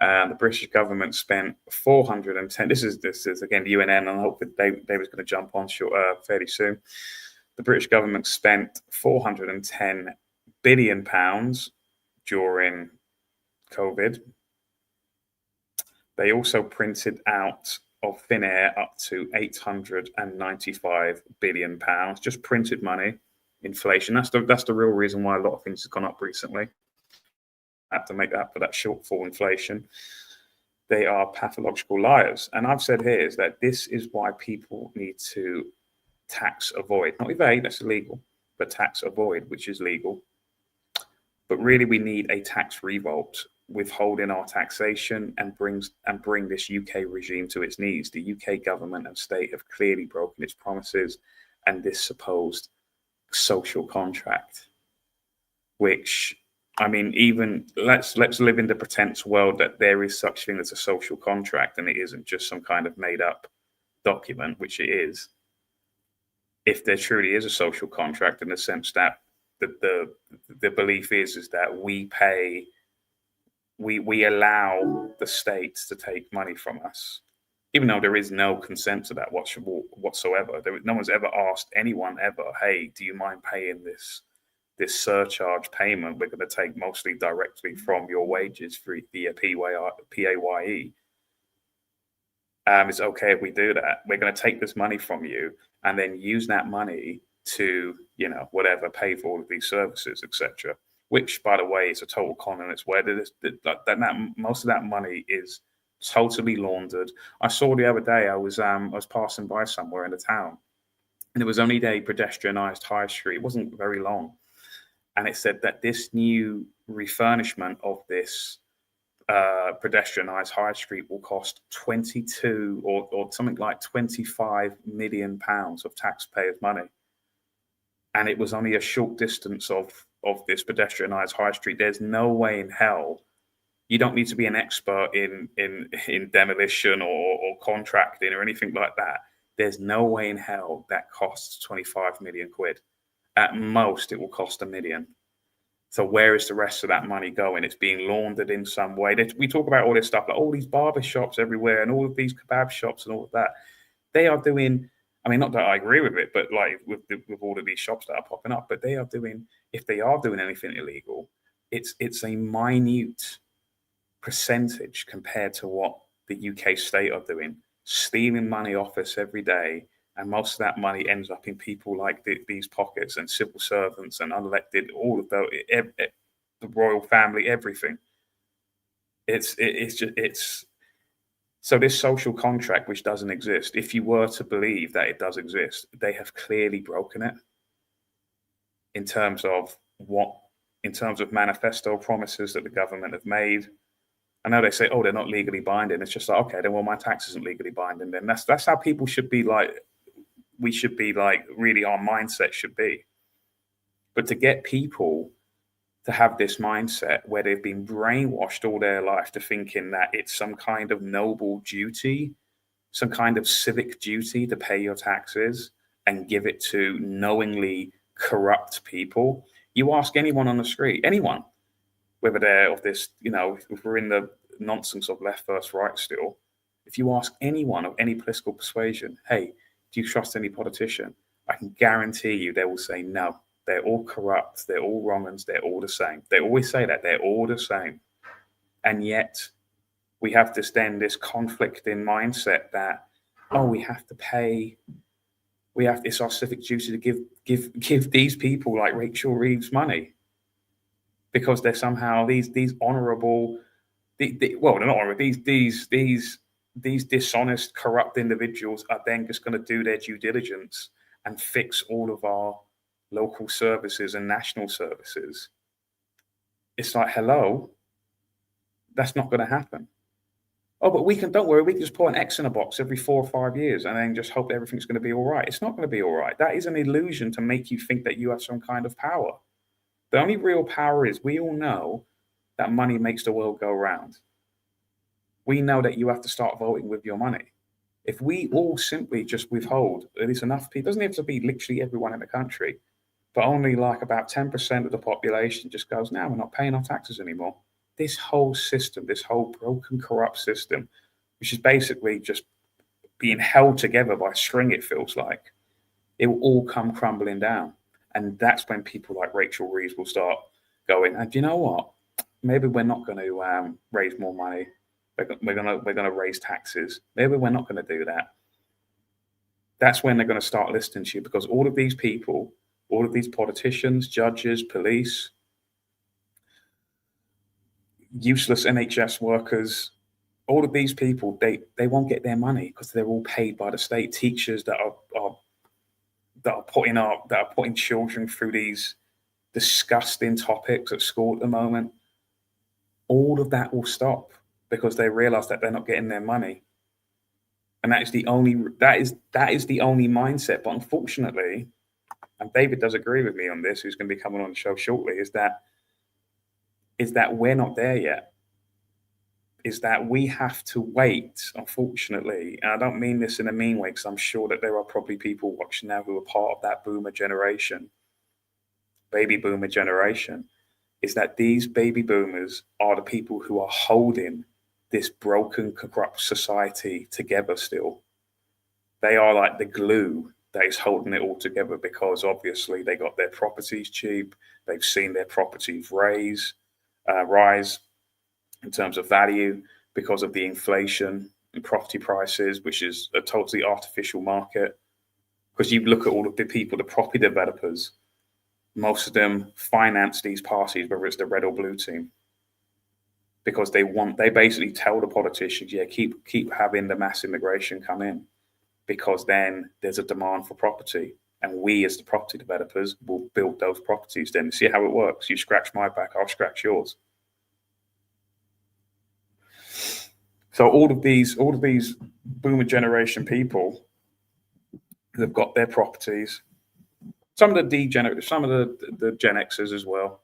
The British government spent 410. This is again UNN, and I hope that David's going to jump on fairly soon. The British government spent £410 billion during COVID. They also printed out of thin air up to £895 billion, just printed money. inflation. That's the real reason why a lot of things have gone up recently. I have to make up for that shortfall inflation. They are pathological liars. And I've said here is that this is why people need to tax avoid, not evade, that's illegal, but tax avoid, which is legal. But really, we need a tax revolt, withholding our taxation and bring this UK regime to its knees. The UK government and state have clearly broken its promises and this supposed social contract, which, I mean, even let's live in the pretense world that there is such thing as a social contract and it isn't just some kind of made up document, which it is. If there truly is a social contract in the sense that the belief is that we allow the state to take money from us, even though there is no consent to that whatsoever. No one's ever asked anyone ever, hey, do you mind paying this surcharge payment? We're going to take mostly directly from your wages via PAYE. It's okay if we do that. We're going to take this money from you and then use that money to, whatever, pay for all of these services, etc. Which, by the way, is a total con on its way. That most of that money is totally laundered. I saw the other day, I was passing by somewhere in the town, and it was only a pedestrianised high street. It wasn't very long, and it said that this new refurnishment of this pedestrianised high street will cost 22 or something like 25 million pounds of taxpayers' money. And it was only a short distance of this pedestrianised high street. There's no way in hell. You don't need to be an expert in demolition or contracting or anything like that. There's no way in hell that costs 25 million quid. At most, it will cost $1 million. So where is the rest of that money going? It's being laundered in some way. We talk about all this stuff, like all these barber shops everywhere and all of these kebab shops and all of that. They are doing, I mean, not that I agree with it, but like with all of these shops that are popping up, but they are doing, if they are doing anything illegal, it's a minute percentage compared to what the UK state are doing, stealing money off us every day. And most of that money ends up in people like these pockets and civil servants and unelected, all of the royal family, everything. It's so this social contract, which doesn't exist, if you were to believe that it does exist, they have clearly broken it in terms of manifesto promises that the government have made. I know they say, oh, they're not legally binding. It's just like, okay, then well, my tax isn't legally binding. Then that's how people should be like. We should be like, really, our mindset should be. But to get people to have this mindset where they've been brainwashed all their life to thinking that it's some kind of noble duty, some kind of civic duty to pay your taxes and give it to knowingly corrupt people. You ask anyone on the street, anyone, whether they're of this, if we're in the nonsense of left versus right still, if you ask anyone of any political persuasion, hey, do you trust any politician? I can guarantee you they will say no. They're all corrupt. They're all wrong uns. They're all the same. They always say that. They're all the same. And yet we have this conflicting mindset that, oh, we have to pay. It's our civic duty to give these people like Rachel Reeves money because they're somehow these honourable, well, they're not honourable. These dishonest, corrupt individuals are then just going to do their due diligence and fix all of our local services and national services. It's like, hello, that's not going to happen. Oh, but don't worry, we can just put an X in a box every 4 or 5 years and then just hope that everything's going to be all right. It's not going to be all right. That is an illusion to make you think that you have some kind of power. The only real power is we all know that money makes the world go round. We know that you have to start voting with your money. If we all simply just withhold at least enough people, it doesn't have to be literally everyone in the country, but only like about 10% of the population just goes, no, we're not paying our taxes anymore. This whole system, this whole broken, corrupt system, which is basically just being held together by a string, it feels like, it will all come crumbling down. And that's when people like Rachel Reeves will start going, and do you know what? Maybe we're not going to raise more money. We're going to raise taxes. Maybe we're not going to do that. That's when they're going to start listening to you, because all of these people all of these politicians, judges, police, useless NHS workers, all of these people, they won't get their money because they're all paid by the state. Teachers that are putting children through these disgusting topics at school at the moment, all of that will stop because they realize that they're not getting their money. And that is the only mindset. But unfortunately, and David does agree with me on this, who's going to be coming on the show shortly, is that we're not there yet. Is that we have to wait, unfortunately. And I don't mean this in a mean way, because I'm sure that there are probably people watching now who are part of that boomer generation, baby boomer generation, is that these baby boomers are the people who are holding this broken, corrupt society together still. They are like the glue that is holding it all together, because obviously they got their properties cheap. They've seen their properties rise in terms of value because of the inflation in property prices, which is a totally artificial market. Because you look at all of the people, the property developers, most of them finance these parties, whether it's the red or blue team, because they basically tell the politicians, yeah, keep having the mass immigration come in, because then there's a demand for property. And we as the property developers will build those properties. Then see how it works. You scratch my back, I'll scratch yours. So all of these boomer generation people, they've got their properties. Some of the Gen Xers as well,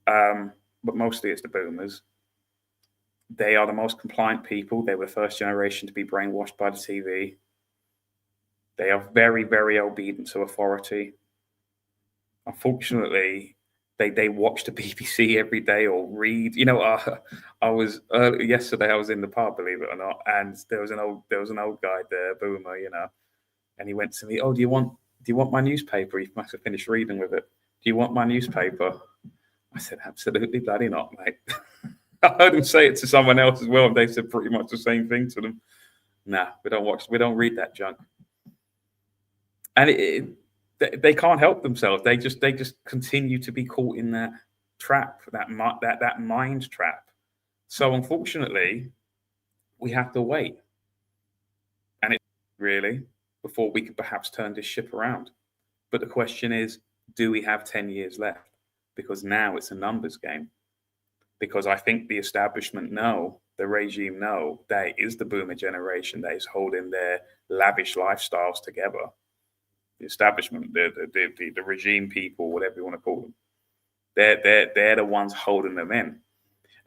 but mostly it's the boomers. They are the most compliant people. They were the first generation to be brainwashed by the TV. They are very, very obedient to authority. Unfortunately, they watch the BBC every day or read. I was yesterday. I was in the pub, believe it or not, and there was an old guy there, boomer, and he went to me, "Oh, do you want my newspaper? You must have finished reading with it. Do you want my newspaper?" I said, "Absolutely bloody not, mate." I heard him say it to someone else as well, and they said pretty much the same thing to them. Nah, we don't read that junk. And they can't help themselves. They just continue to be caught in that trap, that mind trap. So unfortunately, we have to wait, and it really before we could perhaps turn this ship around. But the question is, do we have 10 years left? Because now it's a numbers game. Because I think the establishment the regime that it is the boomer generation that is holding their lavish lifestyles together. The establishment, the regime people, whatever you want to call them, they're the ones holding them in,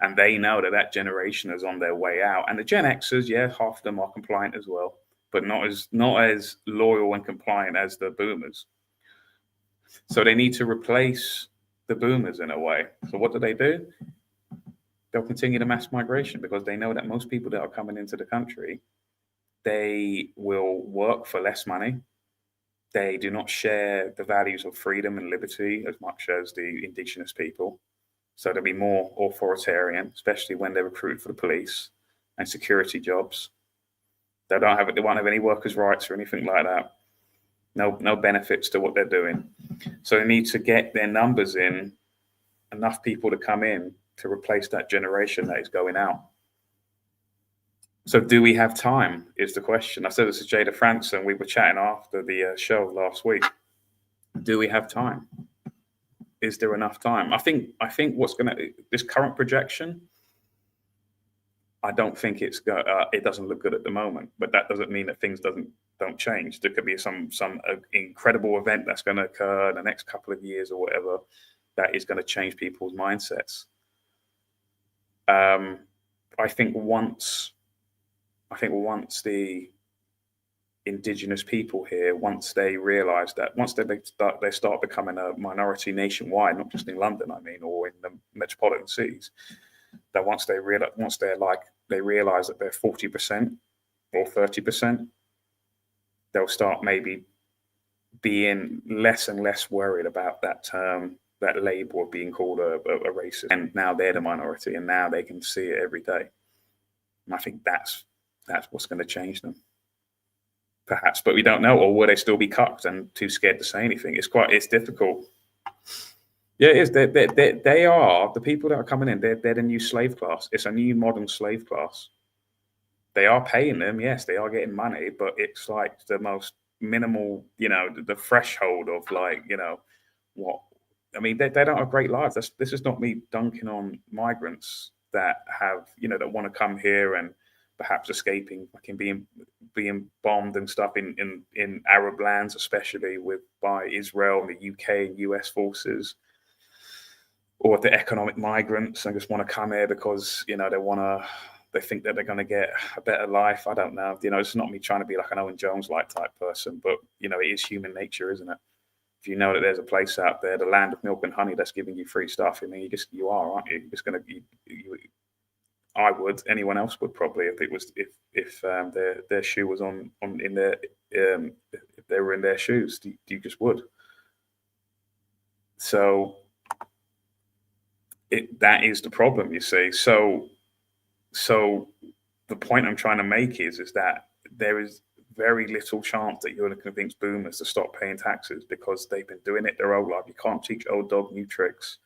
and they know that generation is on their way out. And the Gen Xers, yeah, half of them are compliant as well, but not as loyal and compliant as the boomers. So they need to replace the boomers in a way. So what do? They'll continue the mass migration, because they know that most people that are coming into the country, they will work for less money. They do not share the values of freedom and liberty as much as the indigenous people. So they'll be more authoritarian, especially when they're recruited for the police and security jobs. They won't have any workers' rights or anything like that. No benefits to what they're doing. So they need to get their numbers in, enough people to come in to replace that generation that is going out. So do we have time is the question. I said this to Jada Franson. We were chatting after the show last week. Do we have time? Is there enough time? I think this current projection, I don't think it doesn't look good at the moment, but that doesn't mean that things don't change. There could be some incredible event that's going to occur in the next couple of years or whatever that is going to change people's mindsets. I think once the indigenous people here, once they realise that, once they start becoming a minority nationwide, not just in London, or in the metropolitan cities, that once they realise that they're 40% or 30%, they'll start maybe being less and less worried about that term, that label of being called a racist. And now they're the minority, and now they can see it every day. And I think that's what's going to change them. perhaps, but we don't know. Or will they still be cucked and too scared to say anything? It's difficult. Yeah, it is. They are the people that are coming in. They're the new slave class. It's a new modern slave class. They are paying them. Yes, they are getting money, but it's like the most minimal, the threshold of like, what. I mean, they don't have great lives. This is not me dunking on migrants that have, that want to come here and perhaps escaping, fucking being bombed and stuff in Arab lands, especially by Israel and the UK and US forces. Or the economic migrants and just want to come here because they think that they're going to get a better life. I don't know. It's not me trying to be like an Owen Jones-like type person, but it is human nature, isn't it? If you know that there's a place out there, the land of milk and honey, that's giving you free stuff, I mean, you are, aren't you? You're just going to. I would. Anyone else would probably if their shoe was on in their if they were in their shoes. You just would. So. That is the problem, you see. So the point I'm trying to make is that there is very little chance that you're going to convince boomers to stop paying taxes because they've been doing it their whole life. You can't teach old dog new tricks.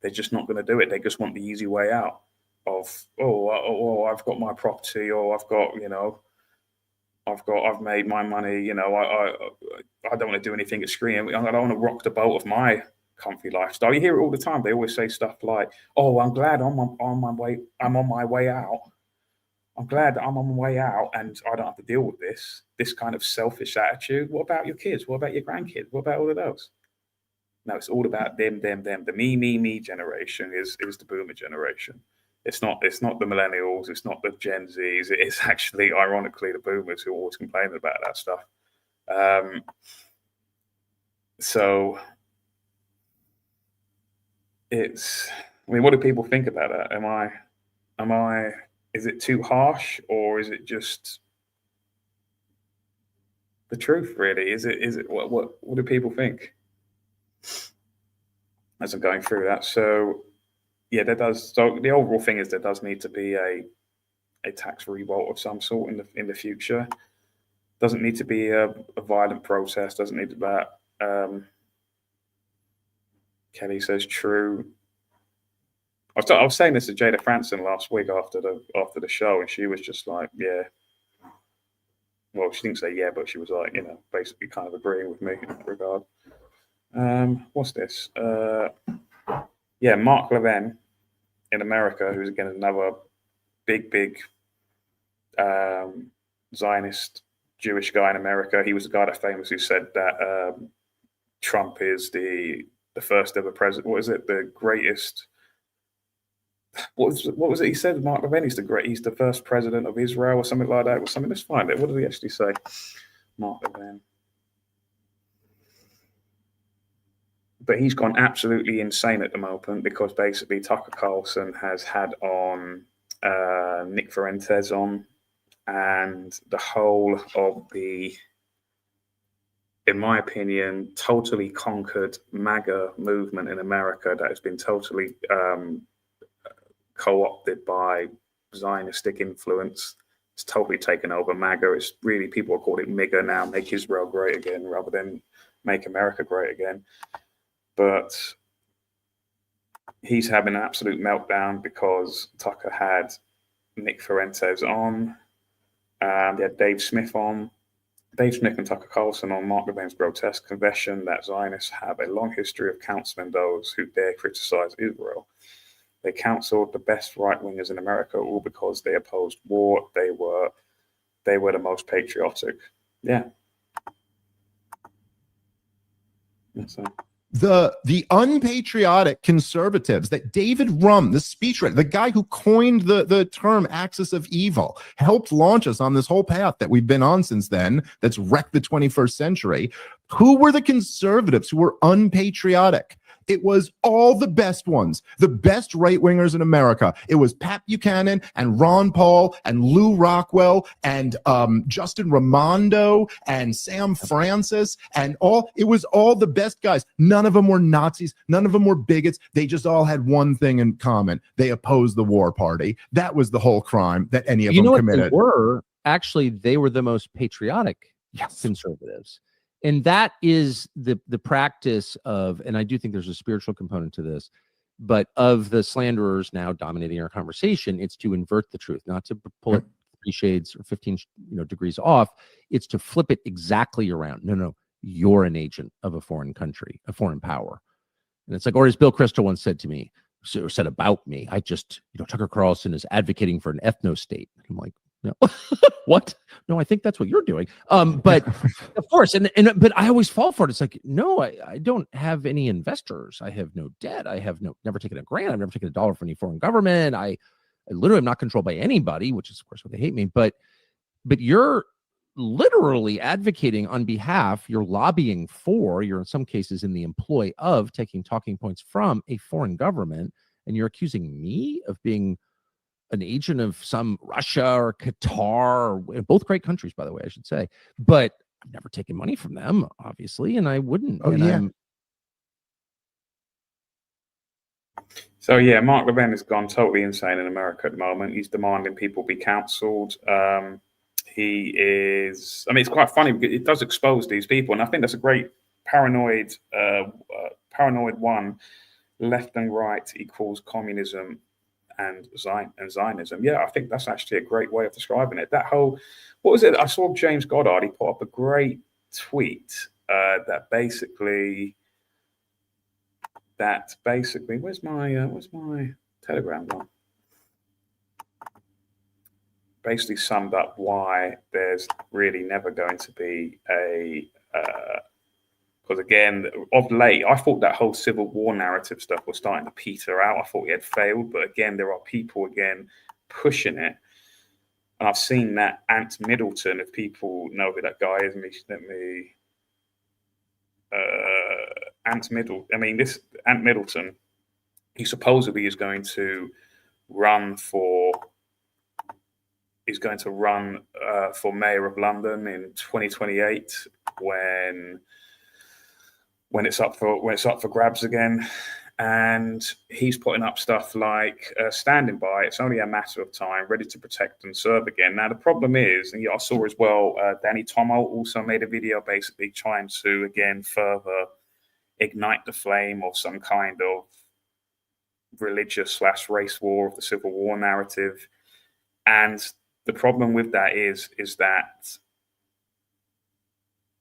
They're just not going to do it. They just want the easy way out of, I've got my property, or I've got, I've made my money, I don't want to do anything extreme. I don't want to rock the boat of my comfy lifestyle. You hear it all the time. They always say stuff like, "Oh, I'm glad I'm on my way out. I'm glad that I'm on my way out, and I don't have to deal with this kind of selfish attitude." What about your kids? What about your grandkids? What about all of those? No, it's all about them. The me generation is the boomer generation. It's not the millennials. It's not the Gen Zs. It's actually, ironically, the boomers who are always complaining about that stuff. So. What do people think about that? Is it too harsh, or is it just the truth, really? Is it what do people think? As I'm going through that. So yeah, so the overall thing is there does need to be a tax revolt of some sort in the future. Doesn't need to be a violent protest, doesn't need to be that. Kelly says true. I was saying this to Jada Franson last week after the show, and she was just like, yeah. Well, she didn't say yeah, but she was like, basically kind of agreeing with me in that regard. What's this? Yeah, Mark Levin in America, who's again another big Zionist Jewish guy in America. He was the guy that famously said that Trump is the first ever president. What is it? The greatest. What was it he said? Mark Levin, he's the first president of Israel or something like that. Or something. Let's find it. What did he actually say? Mark Levin. But he's gone absolutely insane at the moment because basically Tucker Carlson has had on Nick Fuentes on, and the whole of the, in my opinion, totally conquered MAGA movement in America that has been totally co-opted by Zionistic influence. It's totally taken over MAGA. It's really, people are calling it MIGA now, Make Israel Great Again, rather than Make America Great Again. But he's having an absolute meltdown because Tucker had Nick Fuentes on. They had Dave Smith on. Dave Smith and Tucker Carlson on Mark Levin's grotesque confession that Zionists have a long history of counseling those who dare criticize Israel. They counseled the best right-wingers in America, all because they opposed war. They were the most patriotic. Yeah. So. The unpatriotic conservatives that David Rum, the speechwriter, the guy who coined the term axis of evil, helped launch us on this whole path that we've been on since then, that's wrecked the 21st century. Who were the conservatives who were unpatriotic? It was all the best ones, the best right-wingers in America. It was Pat Buchanan and Ron Paul and Lou Rockwell and Justin Raimondo and Sam Francis and it was all the best guys. None of them were Nazis. None of them were bigots. They just all had one thing in common. They opposed the war party. That was the whole crime that any of them committed. They were? actually they were the most patriotic conservatives. And that is the practice of, and I do think there's a spiritual component to this, but of the slanderers now dominating our conversation, it's to invert the truth, not to pull it 3 shades or 15 degrees off. It's to flip it exactly around. No, you're an agent of a foreign country, a foreign power. And it's like, or as Bill Kristol once said to me, or said about me, I just, Tucker Carlson is advocating for an ethno state. I'm like, no, what? No, I think that's what you're doing. But of course, but I always fall for it. It's like, no, I don't have any investors. I have no debt. I have never taken a grant. I've never taken $1 from any foreign government. I literally am not controlled by anybody, which is of course why they hate me. But you're literally advocating on behalf, you're lobbying for, you're in some cases in the employ of taking talking points from a foreign government, and you're accusing me of being an agent of some Russia or Qatar, or both great countries, by the way, I should say. But I've never taken money from them, obviously, and I wouldn't. So yeah, Mark Levin has gone totally insane in America at the moment. He's demanding people be cancelled. He is, it's quite funny because it does expose these people. And I think that's a great paranoid one, left and right equals communism and Zionism. Yeah, I think that's actually a great way of describing it. That whole, what was it? I saw James Goddard, he put up a great tweet that basically, where's my Telegram one? Basically summed up why there's really never going to be a because again, of late, I thought that whole Civil War narrative stuff was starting to peter out. I thought he had failed, but again, there are people again pushing it. And I've seen that Ant Middleton, if people know who that guy is, Ant Middleton, he supposedly is going to run for mayor of London in 2028 when it's up for grabs again. And he's putting up stuff like standing by, it's only a matter of time, ready to protect and serve again. Now, the problem is, and I saw as well, Danny Tomo also made a video basically trying to, again, further ignite the flame of some kind of religious/race war of the Civil War narrative. And the problem with that is that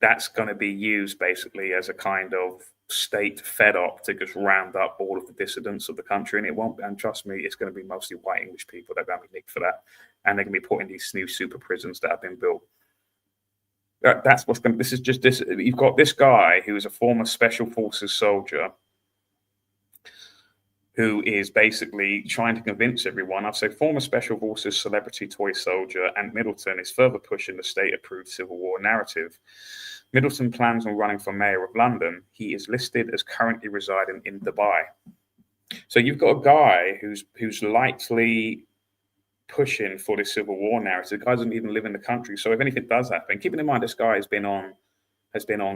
that's going to be used basically as a kind of state fed up to just round up all of the dissidents of the country, and it won't. And trust me, it's going to be mostly white English people that are going to be nicked for that, and they're going to be put in these new super prisons that have been built. That's what's going. This is just this. You've got this guy who is a former special forces soldier, who is basically trying to convince everyone. I'd say former special forces celebrity toy soldier Ant Middleton is further pushing the state-approved Civil War narrative. Middleton plans on running for mayor of London. He is listed as currently residing in Dubai. So you've got a guy who's lightly pushing for the Civil War narrative. The guy doesn't even live in the country. So if anything does happen, keeping in mind this guy has been on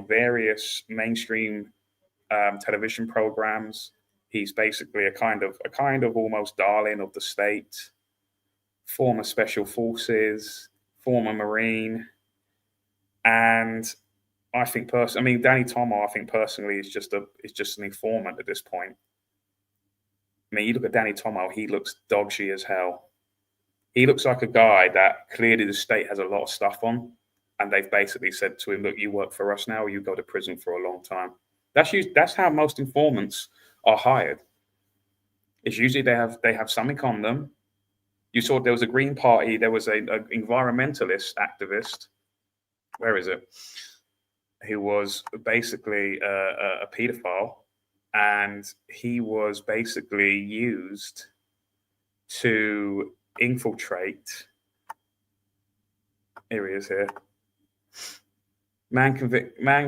various mainstream television programs. He's basically a kind of almost darling of the state, former special forces, former Marine. And I think Danny Tomo, I think personally is just an informant at this point. You look at Danny Tomo, he looks dodgy as hell. He looks like a guy that clearly the state has a lot of stuff on, and they've basically said to him, look, you work for us now, or you go to prison for a long time. That's how most informants are hired. It's usually they have something on them. You saw there was a Green Party, there was a environmentalist activist. Where is it? Who was basically a pedophile, and he was basically used to infiltrate. Here he is here. Man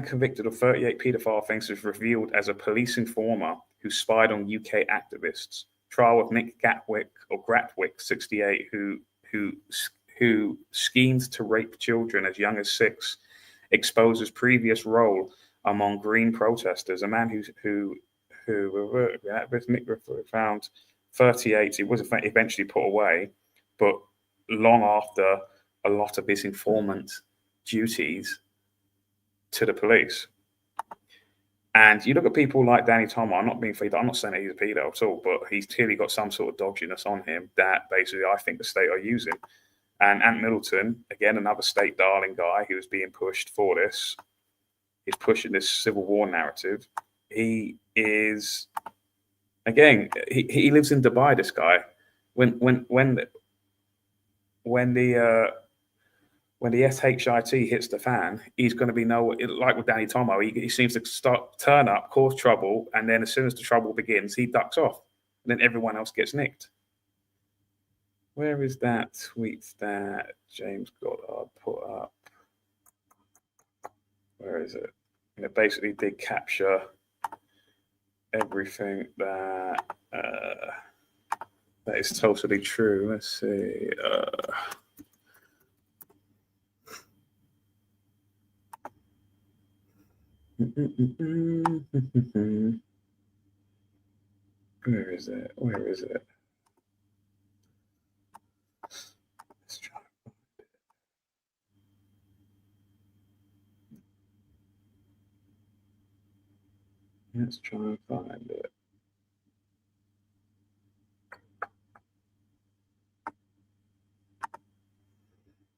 convicted of 38 pedophile offences revealed as a police informer who spied on UK activists. Trial of Nick Gatwick, 68, who schemed to rape children as young as 6, exposes previous role among Green protesters. A man who found 38. He was eventually put away, but long after a lot of his informant duties to the police. And you look at people like Danny Tomo. I'm not saying that he's a pedo at all, but he's clearly got some sort of dodginess on him that basically I think the state are using. And Ant Middleton, again, another state darling guy who is being pushed for this, is pushing this civil war narrative. He is, again, he lives in Dubai. This guy, when the SHIT hits the fan, he's going to be like with Danny Tomo. He seems to turn up, cause trouble, and then as soon as the trouble begins, he ducks off, and then everyone else gets nicked. Where is that tweet that James Goddard put up? Where is it? And it basically did capture everything that is totally true. Let's see. Where is it? Where is it? Let's try. Let's try and find it.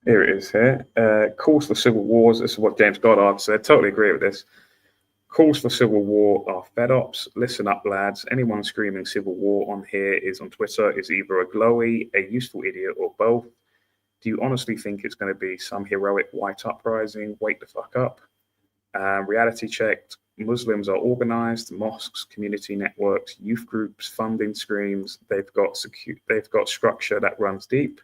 Here it is here. Calls for civil wars. This is what James Goddard said. Totally agree with this. Calls for civil war are fed ups. Listen up, lads. Anyone screaming civil war on here is on Twitter is either a glowy, a useful idiot, or both. Do you honestly think it's going to be some heroic white uprising? Wake the fuck up. Reality checked. Muslims are organized. Mosques, community networks, youth groups, funding streams. They've got structure that runs deep.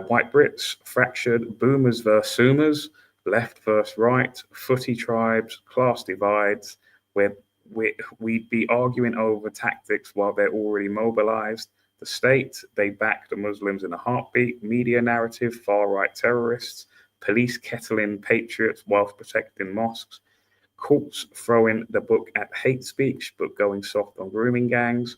White Brits, fractured. Boomers versus Zoomers. Left versus right, footy tribes, class divides, where we'd be arguing over tactics while they're already mobilized. The state, they back the Muslims in a heartbeat. Media narrative, far-right terrorists. Police kettling patriots whilst protecting mosques. Courts throwing the book at hate speech, but going soft on grooming gangs.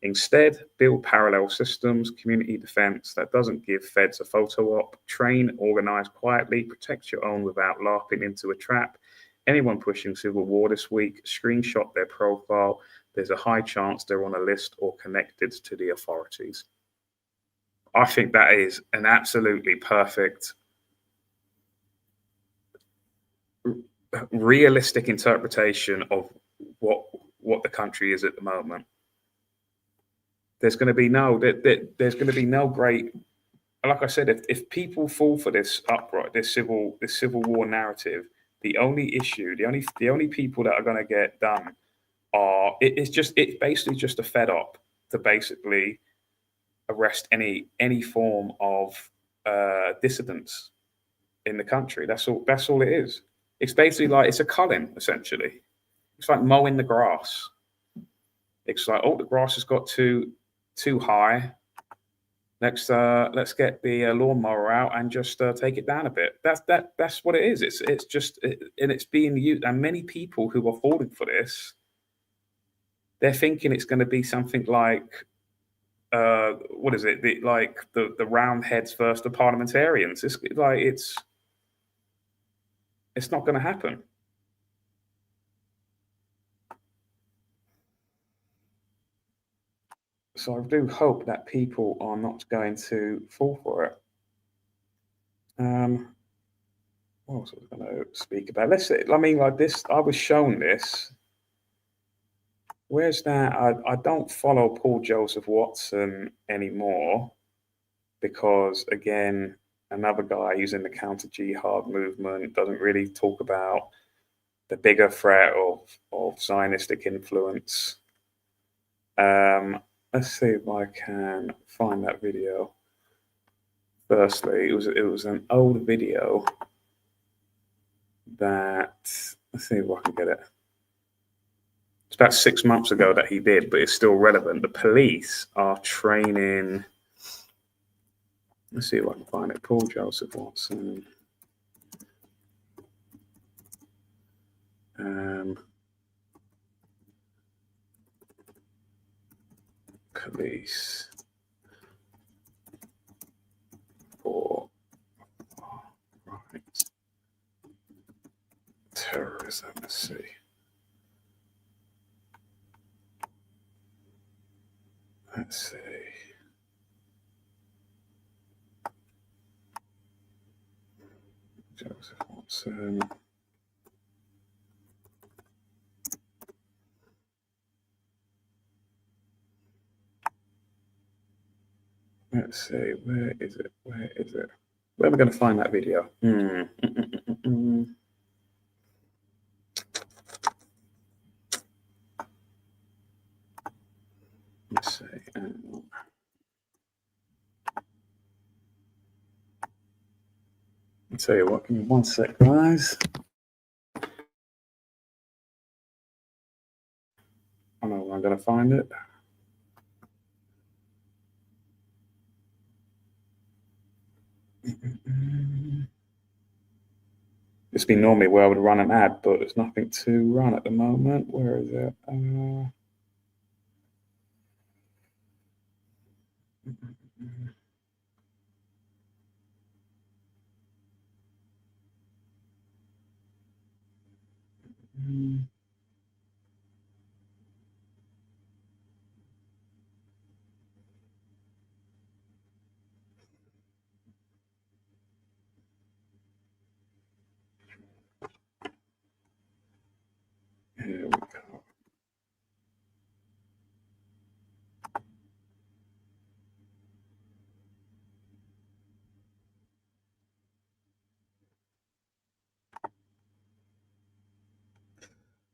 Instead, build parallel systems, community defense that doesn't give feds a photo op, train, organize quietly, protect your own without laughing into a trap. Anyone pushing civil war this week, screenshot their profile. There's a high chance they're on a list or connected to the authorities. I think that is an absolutely perfect, realistic interpretation of what the country is at the moment. There's going to be no great, like I said, if people fall for this upright, this civil war narrative, the only people that are going to get done are it's basically just a fed up to basically arrest any form of dissidents in the country. That's all it is. It's basically like it's a culling essentially. It's like mowing the grass. It's like, oh, the grass has got too high. Let's get the lawnmower out and just take it down a bit. That's what it is. It's just and it's being used. And many people who are falling for this, they're thinking it's going to be something like what is it? The Roundheads versus the Parliamentarians. It's not going to happen. So I do hope that people are not going to fall for it. What else was I going to speak about? Let's say, I mean, like this, I was shown this. Where's that? I don't follow Paul Joseph Watson anymore because, again, another guy who's in the counter-jihad movement doesn't really talk about the bigger threat of Zionistic influence. Let's see if I can find that video. Firstly, it was an old video that, let's see if I can get it. It's about 6 months ago that he did, but it's still relevant. The police are training. Let's see if I can find it. Paul Joseph Watson. Police for is that? Let's see. Let's see. Joseph Watson. Let's see. Where is it? Where is it? Where are we going to find that video? Let's see. I'll tell you what, give me 1 sec, guys. I know where I'm going to find it. It's been normally where I would run an ad, but there's nothing to run at the moment. Where is it? Here we go.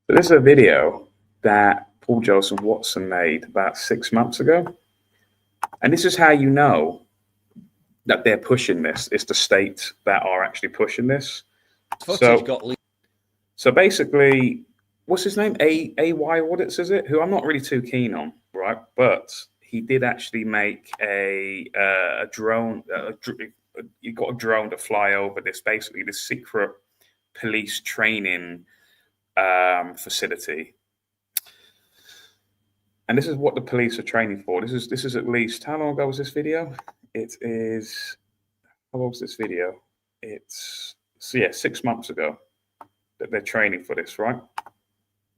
So this is a video that Paul Joseph Watson made about 6 months ago. And this is how you know that they're pushing this. It's the states that are actually pushing this. So basically, what's his name? A.Y. Audits, is it? Who I'm not really too keen on, right? But he did actually make a drone. He got a drone to fly over this, basically this secret police training facility. And this is what the police are training for. This is at least, how long ago was this video? It is, how long was this video? It's, so yeah, 6 months ago that they're training for this, right?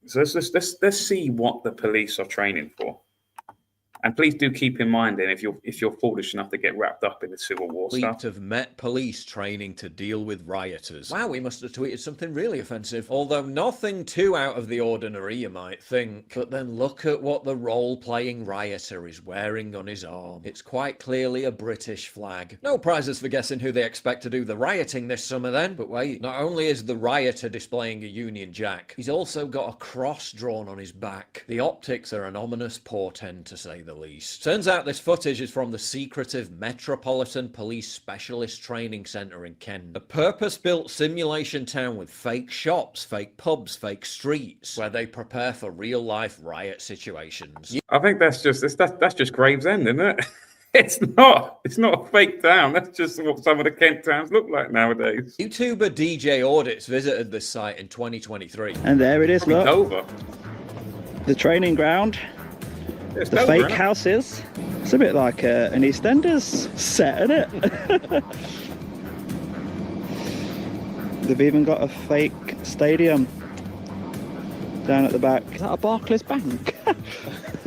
So let's see what the police are training for. And please do keep in mind, then, if you're foolish enough to get wrapped up in the Civil War stuff. Of Met Police training to deal with rioters. Wow, we must have tweeted something really offensive. Although nothing too out of the ordinary, you might think. But then look at what the role-playing rioter is wearing on his arm. It's quite clearly a British flag. No prizes for guessing who they expect to do the rioting this summer then. But wait, not only is the rioter displaying a Union Jack, he's also got a cross drawn on his back. The optics are an ominous portend, to say the least. Turns out this footage is from the secretive Metropolitan Police Specialist Training Centre in Kent. A purpose-built simulation town with fake shops, fake pubs, fake streets, where they prepare for real-life riot situations. I think that's just Gravesend, isn't it? It's not a fake town. That's just what some of the Kent towns look like nowadays. YouTuber DJ Audits visited this site in 2023. And there it is, look. Over. The training ground. The fake houses. It's a bit like an EastEnders set, isn't it? They've even got a fake stadium down at the back. Is that a Barclays Bank? Yeah,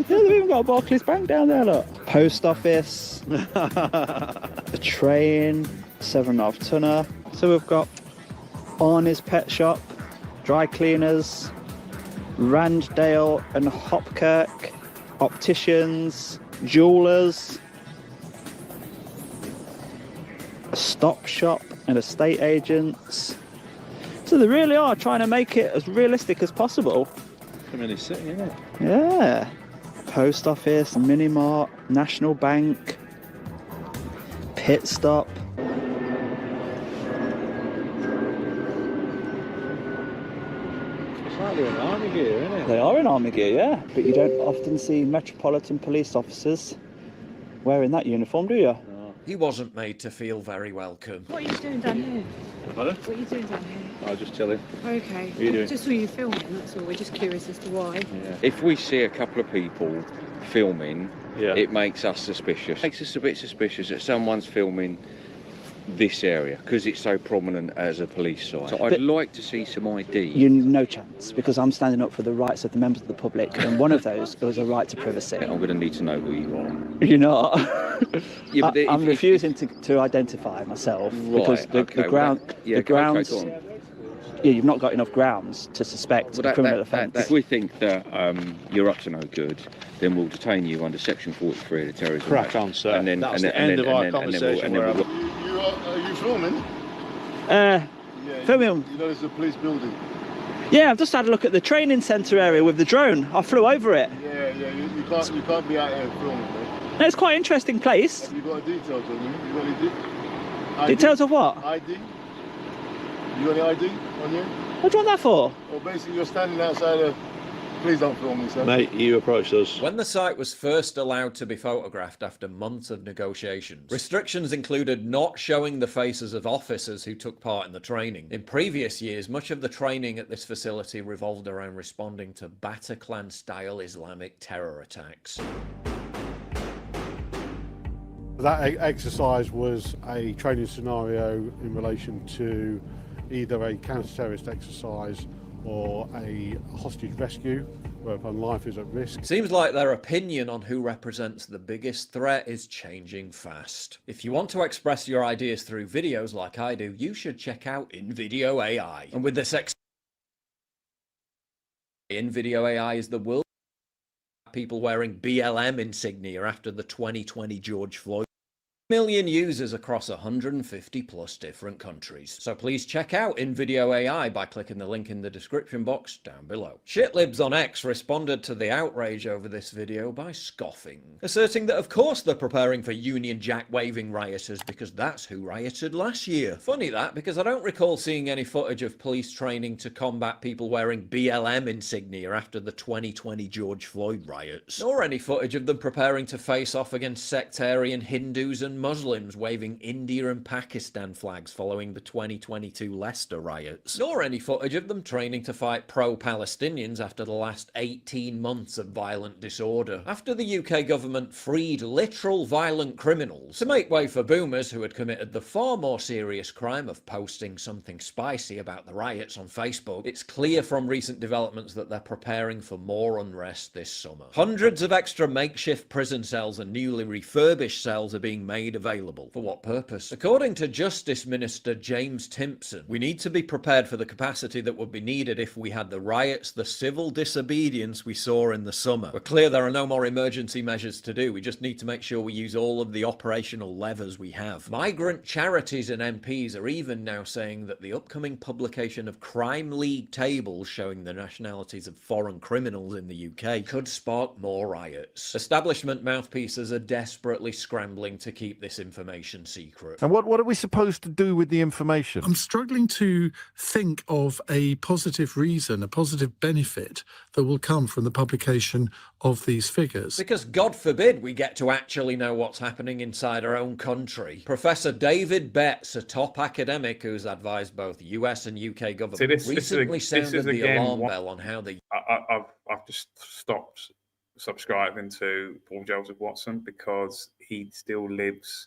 they've even got a Barclays Bank down there, look. Post office, the train, 7.5 tonner. So we've got Arnie's Pet Shop, dry cleaners, Randdale and Hopkirk, opticians, jewelers, a stock shop and estate agents. So they really are trying to make it as realistic as possible. Community city, isn't it? Yeah. Post office, mini mart, National Bank, pit stop. It's like they're in army gear, isn't it? They are in army gear, yeah. But you don't often see Metropolitan Police officers wearing that uniform, do you? No. He wasn't made to feel very welcome. What are you doing down here? Pardon? What are you doing down here? I was just chilling. Okay. What are you doing? Just saw you filming, that's all. We're just curious as to why. Yeah. If we see a couple of people filming, Yeah. it makes us suspicious. It makes us a bit suspicious that someone's filming this area because it's so prominent as a police site. So I'd like to see some ID. You no chance, because I'm standing up for the rights of the members of the public, and one of those was a right to privacy. I'm going to need to know who you are. You're not. Yeah, but I'm refusing to identify myself because the grounds. Yeah, you've not got enough grounds to suspect a criminal offence. If we think that you're up to no good, then we'll detain you under Section 43 of the Terrorism Crack Act. on, sir. And then, That's the end of our conversation. Are you filming? Filming. You know, it's a police building. Yeah, I've just had a look at the training centre area with the drone. I flew over it. Yeah, you can't be out here filming, mate. No, it's quite an interesting place. Have you got details on you? You got any ID? Details of what? ID? You got any ID on you? What do you want that for? Well, basically, you're standing outside a... Please don't film me, sir. Mate, you approached us. When the site was first allowed to be photographed after months of negotiations, restrictions included not showing the faces of officers who took part in the training. In previous years, much of the training at this facility revolved around responding to Bataclan-style Islamic terror attacks. That exercise was a training scenario in relation to either a counter-terrorist exercise or a hostage rescue, whereupon life is at risk. Seems like their opinion on who represents the biggest threat is changing fast. If you want to express your ideas through videos like I do, you should check out InVideo AI. And with this InVideo AI is the world people wearing BLM insignia after the 2020 George Floyd. Million users across 150 plus different countries. So please check out InVideo AI by clicking the link in the description box down below. Shitlibs on X responded to the outrage over this video by scoffing, asserting that of course they're preparing for Union Jack waving rioters because that's who rioted last year. Funny that, because I don't recall seeing any footage of police training to combat people wearing BLM insignia after the 2020 George Floyd riots, nor any footage of them preparing to face off against sectarian Hindus and Muslims waving India and Pakistan flags following the 2022 Leicester riots, nor any footage of them training to fight pro-Palestinians after the last 18 months of violent disorder, after the UK government freed literal violent criminals to make way for boomers who had committed the far more serious crime of posting something spicy about the riots on Facebook. It's clear from recent developments that they're preparing for more unrest this summer. Hundreds of extra makeshift prison cells and newly refurbished cells are being made available. For what purpose? According to Justice Minister James Timpson, we need to be prepared for the capacity that would be needed if we had the riots, the civil disobedience we saw in the summer. We're clear there are no more emergency measures to do. We just need to make sure we use all of the operational levers we have. Migrant charities and MPs are even now saying that the upcoming publication of crime league tables showing the nationalities of foreign criminals in the UK could spark more riots. Establishment mouthpieces are desperately scrambling to keep this information secret. And what are we supposed to do with the information? I'm struggling to think of a positive reason, a positive benefit that will come from the publication of these figures. Because God forbid we get to actually know what's happening inside our own country. Professor David Betts, a top academic who's advised both US and UK government, recently sounded the alarm bell on how the... I've just stopped subscribing to Paul Joseph Watson because he still lives.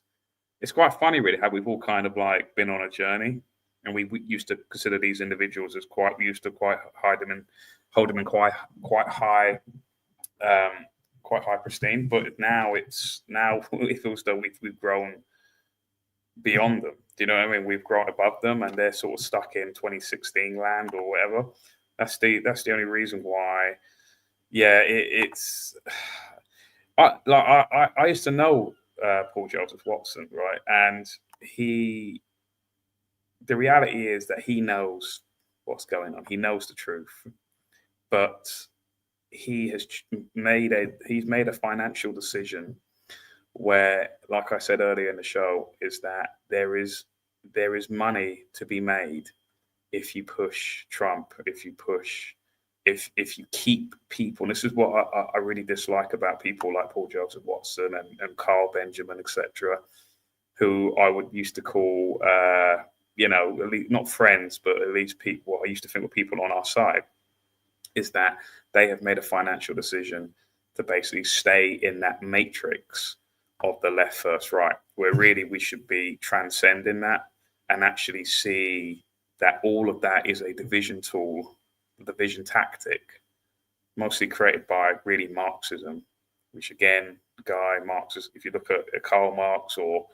It's quite funny really how we've all kind of like been on a journey, and we used to consider these individuals as quite, we used to quite hide them and hold them in quite high pristine, but now it feels though we've grown beyond them. Do you know what I mean? We've grown above them and they're sort of stuck in 2016 land or whatever. That's the only reason why. Yeah, I used to know Paul Joseph Watson, right? And the reality is that he knows what's going on. He knows the truth, but he's made a financial decision where, like I said earlier in the show, is that there is money to be made if you push Trump, if you keep people. And this is what I really dislike about people like Paul Joseph Watson and Carl Benjamin, etc., who I would used to call, at least not friends, but at least people I used to think were people on our side, is that they have made a financial decision to basically stay in that matrix of the left first right, where really we should be transcending that and actually see that all of that is a division tool, division tactic, mostly created by really Marxism, which again, Guy Marx, if you look at Karl Marx or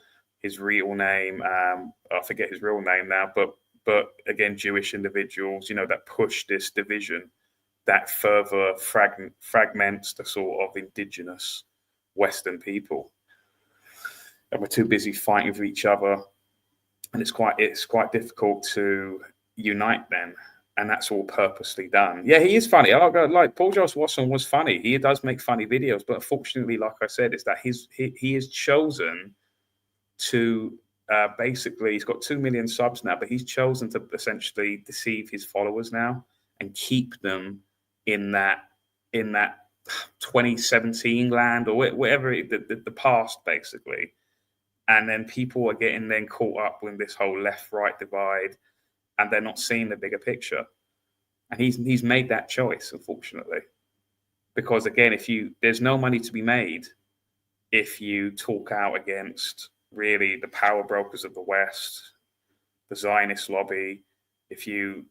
his real name, I forget his real name now, but again, Jewish individuals, that push this division, that further fragments the sort of indigenous Western people. And we're too busy fighting with each other. And it's quite difficult to unite then. And that's all purposely done. Yeah, he is funny. Like Paul Giles Watson was funny. He does make funny videos, but unfortunately, like I said, is that he has chosen to basically, he's got 2 million subs now, but he's chosen to essentially deceive his followers now and keep them in that 2017 land or whatever the past basically. And then people are getting then caught up with this whole left-right divide, and they're not seeing the bigger picture. And he's made that choice, unfortunately, because again, there's no money to be made if you talk out against really the power brokers of the West, the Zionist lobby. If you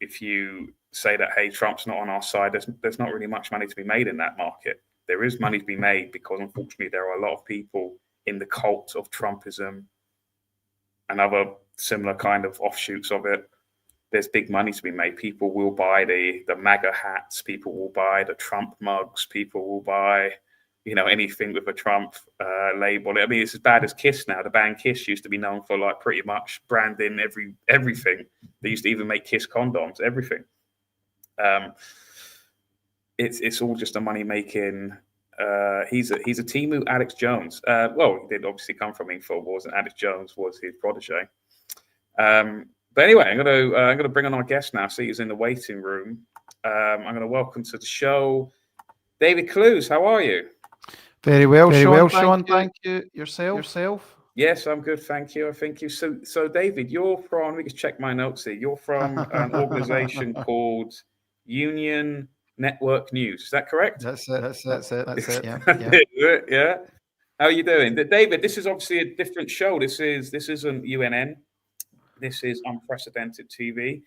say that, hey, Trump's not on our side, there's not really much money to be made in that market. There is money to be made because unfortunately there are a lot of people in the cult of Trumpism and other similar kind of offshoots of it. There's big money to be made. People will buy the MAGA hats. People will buy the Trump mugs. People will buy, anything with a Trump label. I mean, it's as bad as Kiss now. The band Kiss used to be known for like pretty much branding everything. They used to even make Kiss condoms, everything. It's all just a money making. He's a Timu Alex Jones. Well, he did obviously come from InfoWars, and Alex Jones was his protege. But anyway, I'm gonna bring on our guest now. See, he's in the waiting room. I'm gonna welcome to the show David Clews. How are you? Very well, Sean. Thank you. Yourself? Yes, I'm good. Thank you. Thank you. So David, you're from. Let me just check my notes here. You're from an organisation called Union Network News. Is that correct? That's it. Yeah. Yeah. How are you doing, David? This is obviously a different show. This isn't UNN. This is Unprecedented TV.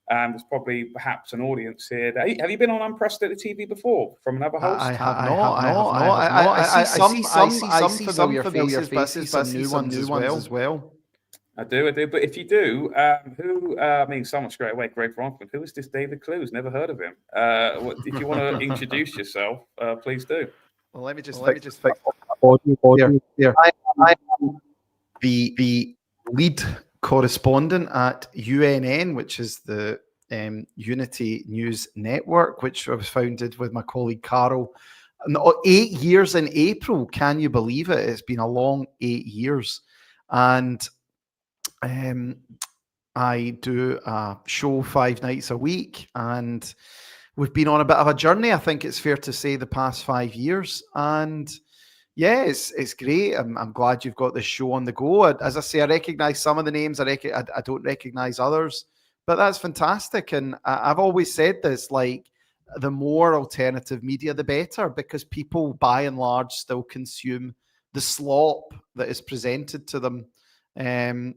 There's probably perhaps an audience here. Have you been on Unprecedented TV before from another host? I have not. I see some familiar faces, but I see some new ones as well. I do. But if you do, someone straight away, Greg Ronford. Who is this David Clews? Never heard of him. If you want to introduce yourself, please do. Well, let me just fix audio here. I am the lead correspondent at UNN, which is the Unity News Network, which was founded with my colleague Carol. 8 years in April. Can you believe it? It's been a long 8 years. And I do a show 5 nights a week, and we've been on a bit of a journey, I think it's fair to say, the past 5 years. And yeah, it's great. I'm glad you've got this show on the go. As I say, I recognise some of the names. I don't recognise others, but that's fantastic. And I've always said this, like, the more alternative media, the better, because people, by and large, still consume the slop that is presented to them on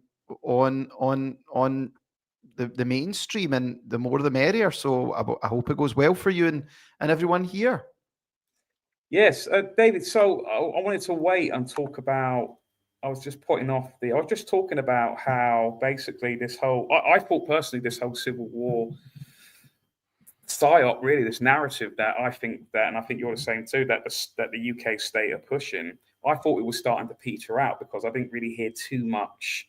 the mainstream, and the more the merrier. So I hope it goes well for you and everyone here. Yes, David. So I wanted to wait and talk about. I was just talking about how basically this whole. I thought personally this whole Civil War psyop, really, this narrative that I think you're the same too, that the UK state are pushing. I thought it was starting to peter out because I didn't really hear too much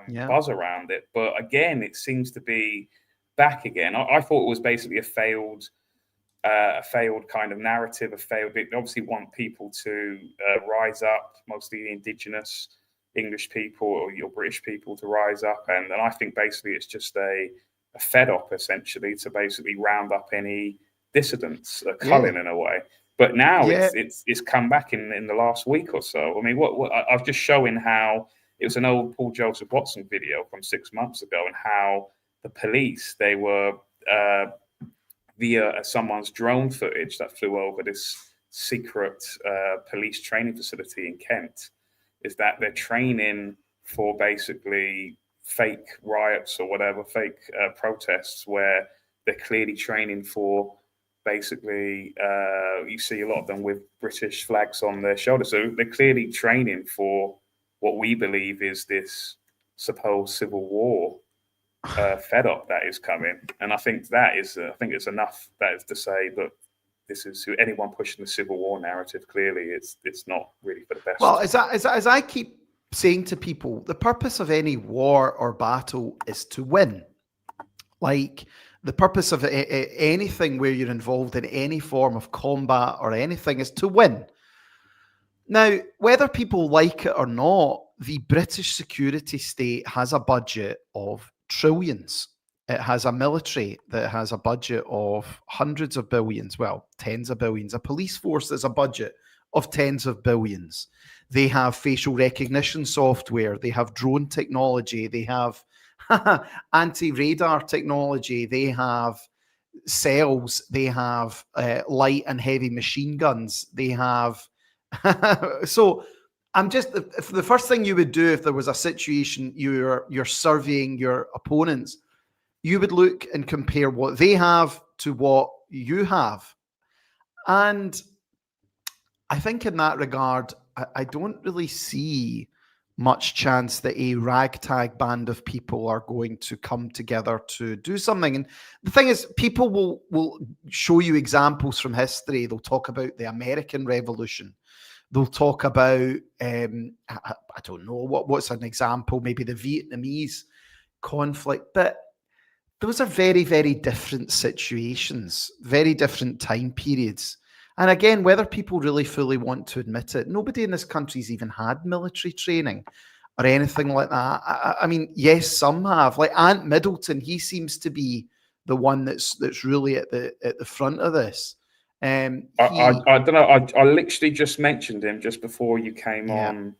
buzz around it. But again, it seems to be back again. I thought it was basically a failed kind of narrative. They obviously want people to rise up, mostly the indigenous English people or your British people to rise up. And I think basically it's just a fed up essentially to basically round up any dissidents, culling in a way. But now it's come back in the last week or so. I mean, what I've just showing how it was an old Paul Joseph Watson video from 6 months ago, and how the police, they were via someone's drone footage that flew over this secret police training facility in Kent. is that they're training for basically fake riots or whatever, fake protests, where they're clearly training for basically, you see a lot of them with British flags on their shoulders. So they're clearly training for what we believe is this supposed civil war fed up that is coming. And I think that is, I think it's enough. That is to say, look, this is who anyone pushing the civil war narrative. Clearly, it's not really for the best. Well, as I keep saying to people, the purpose of any war or battle is to win. Like, the purpose of anything where you're involved in any form of combat or anything is to win. Now, whether people like it or not, the British security state has a budget of trillions. It has a military that has a budget of hundreds of billions, well, tens of billions. A police force that's a budget of tens of billions. They have facial recognition software. They have drone technology. They have anti-radar technology. They have cells. They have light and heavy machine guns. They have... So I'm just... If the first thing you would do if there was a situation you're surveying your opponents, you would look and compare what they have to what you have. And I think in that regard, I don't really see much chance that a ragtag band of people are going to come together to do something. And the thing is, people will show you examples from history. They'll talk about the American Revolution. They'll talk about, I don't know, what's an example, maybe the Vietnamese conflict. But those are very, very different situations, very different time periods. And again, whether people really fully want to admit it, nobody in this country's even had military training or anything like that. I mean, yes, some have. Like Ant Middleton, he seems to be the one that's really at the front of this. I don't know. I literally just mentioned him just before you came on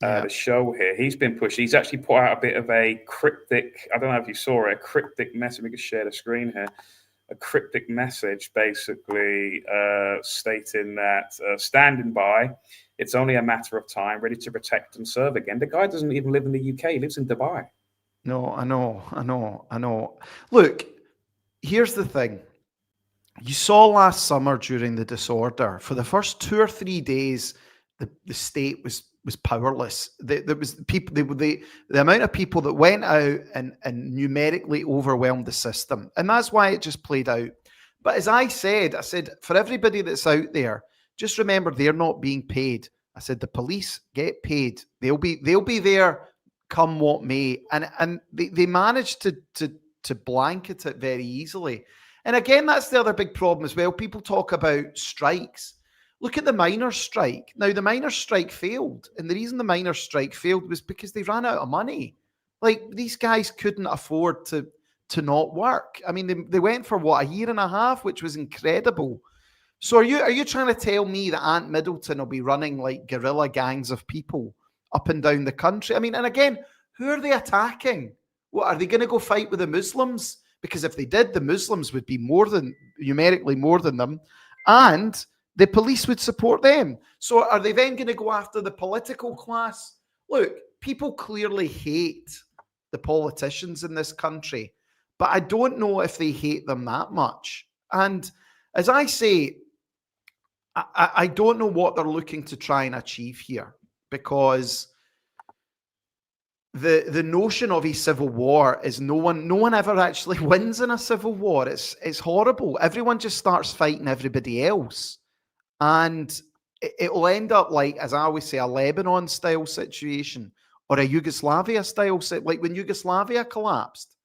the show here. He's been pushed. He's actually put out a bit of a cryptic, I don't know if you saw it, a cryptic message. We can share the screen here. A cryptic message basically stating that standing by, it's only a matter of time, ready to protect and serve again. The guy doesn't even live in the UK. He lives in Dubai. No, I know. Look, here's the thing. You saw last summer during the disorder, for the first 2 or 3 days, the state was powerless. There was the amount of people that went out and numerically overwhelmed the system, and that's why it just played out. But as I said, for everybody that's out there, just remember they're not being paid. I said the police get paid. They'll be there come what may, and they managed to blanket it very easily. And again, that's the other big problem as well. People talk about strikes. Look at the miners' strike. Now, the miners' strike failed. And the reason the miners' strike failed was because they ran out of money. Like, these guys couldn't afford to not work. I mean, they went for, what, 1.5 years, which was incredible. So are you trying to tell me that Ant Middleton will be running like guerrilla gangs of people up and down the country? I mean, and again, who are they attacking? What, are they going to go fight with the Muslims? Because if they did, the Muslims would be numerically more than them. And the police would support them. So are they then going to go after the political class? Look, people clearly hate the politicians in this country, but I don't know if they hate them that much. And as I say, I don't know what they're looking to try and achieve here, because the notion of a civil war is no one ever actually wins in a civil war. It's horrible. Everyone just starts fighting everybody else. And it'll end up like, as I always say, a Lebanon-style situation or a Yugoslavia-style, like when Yugoslavia collapsed.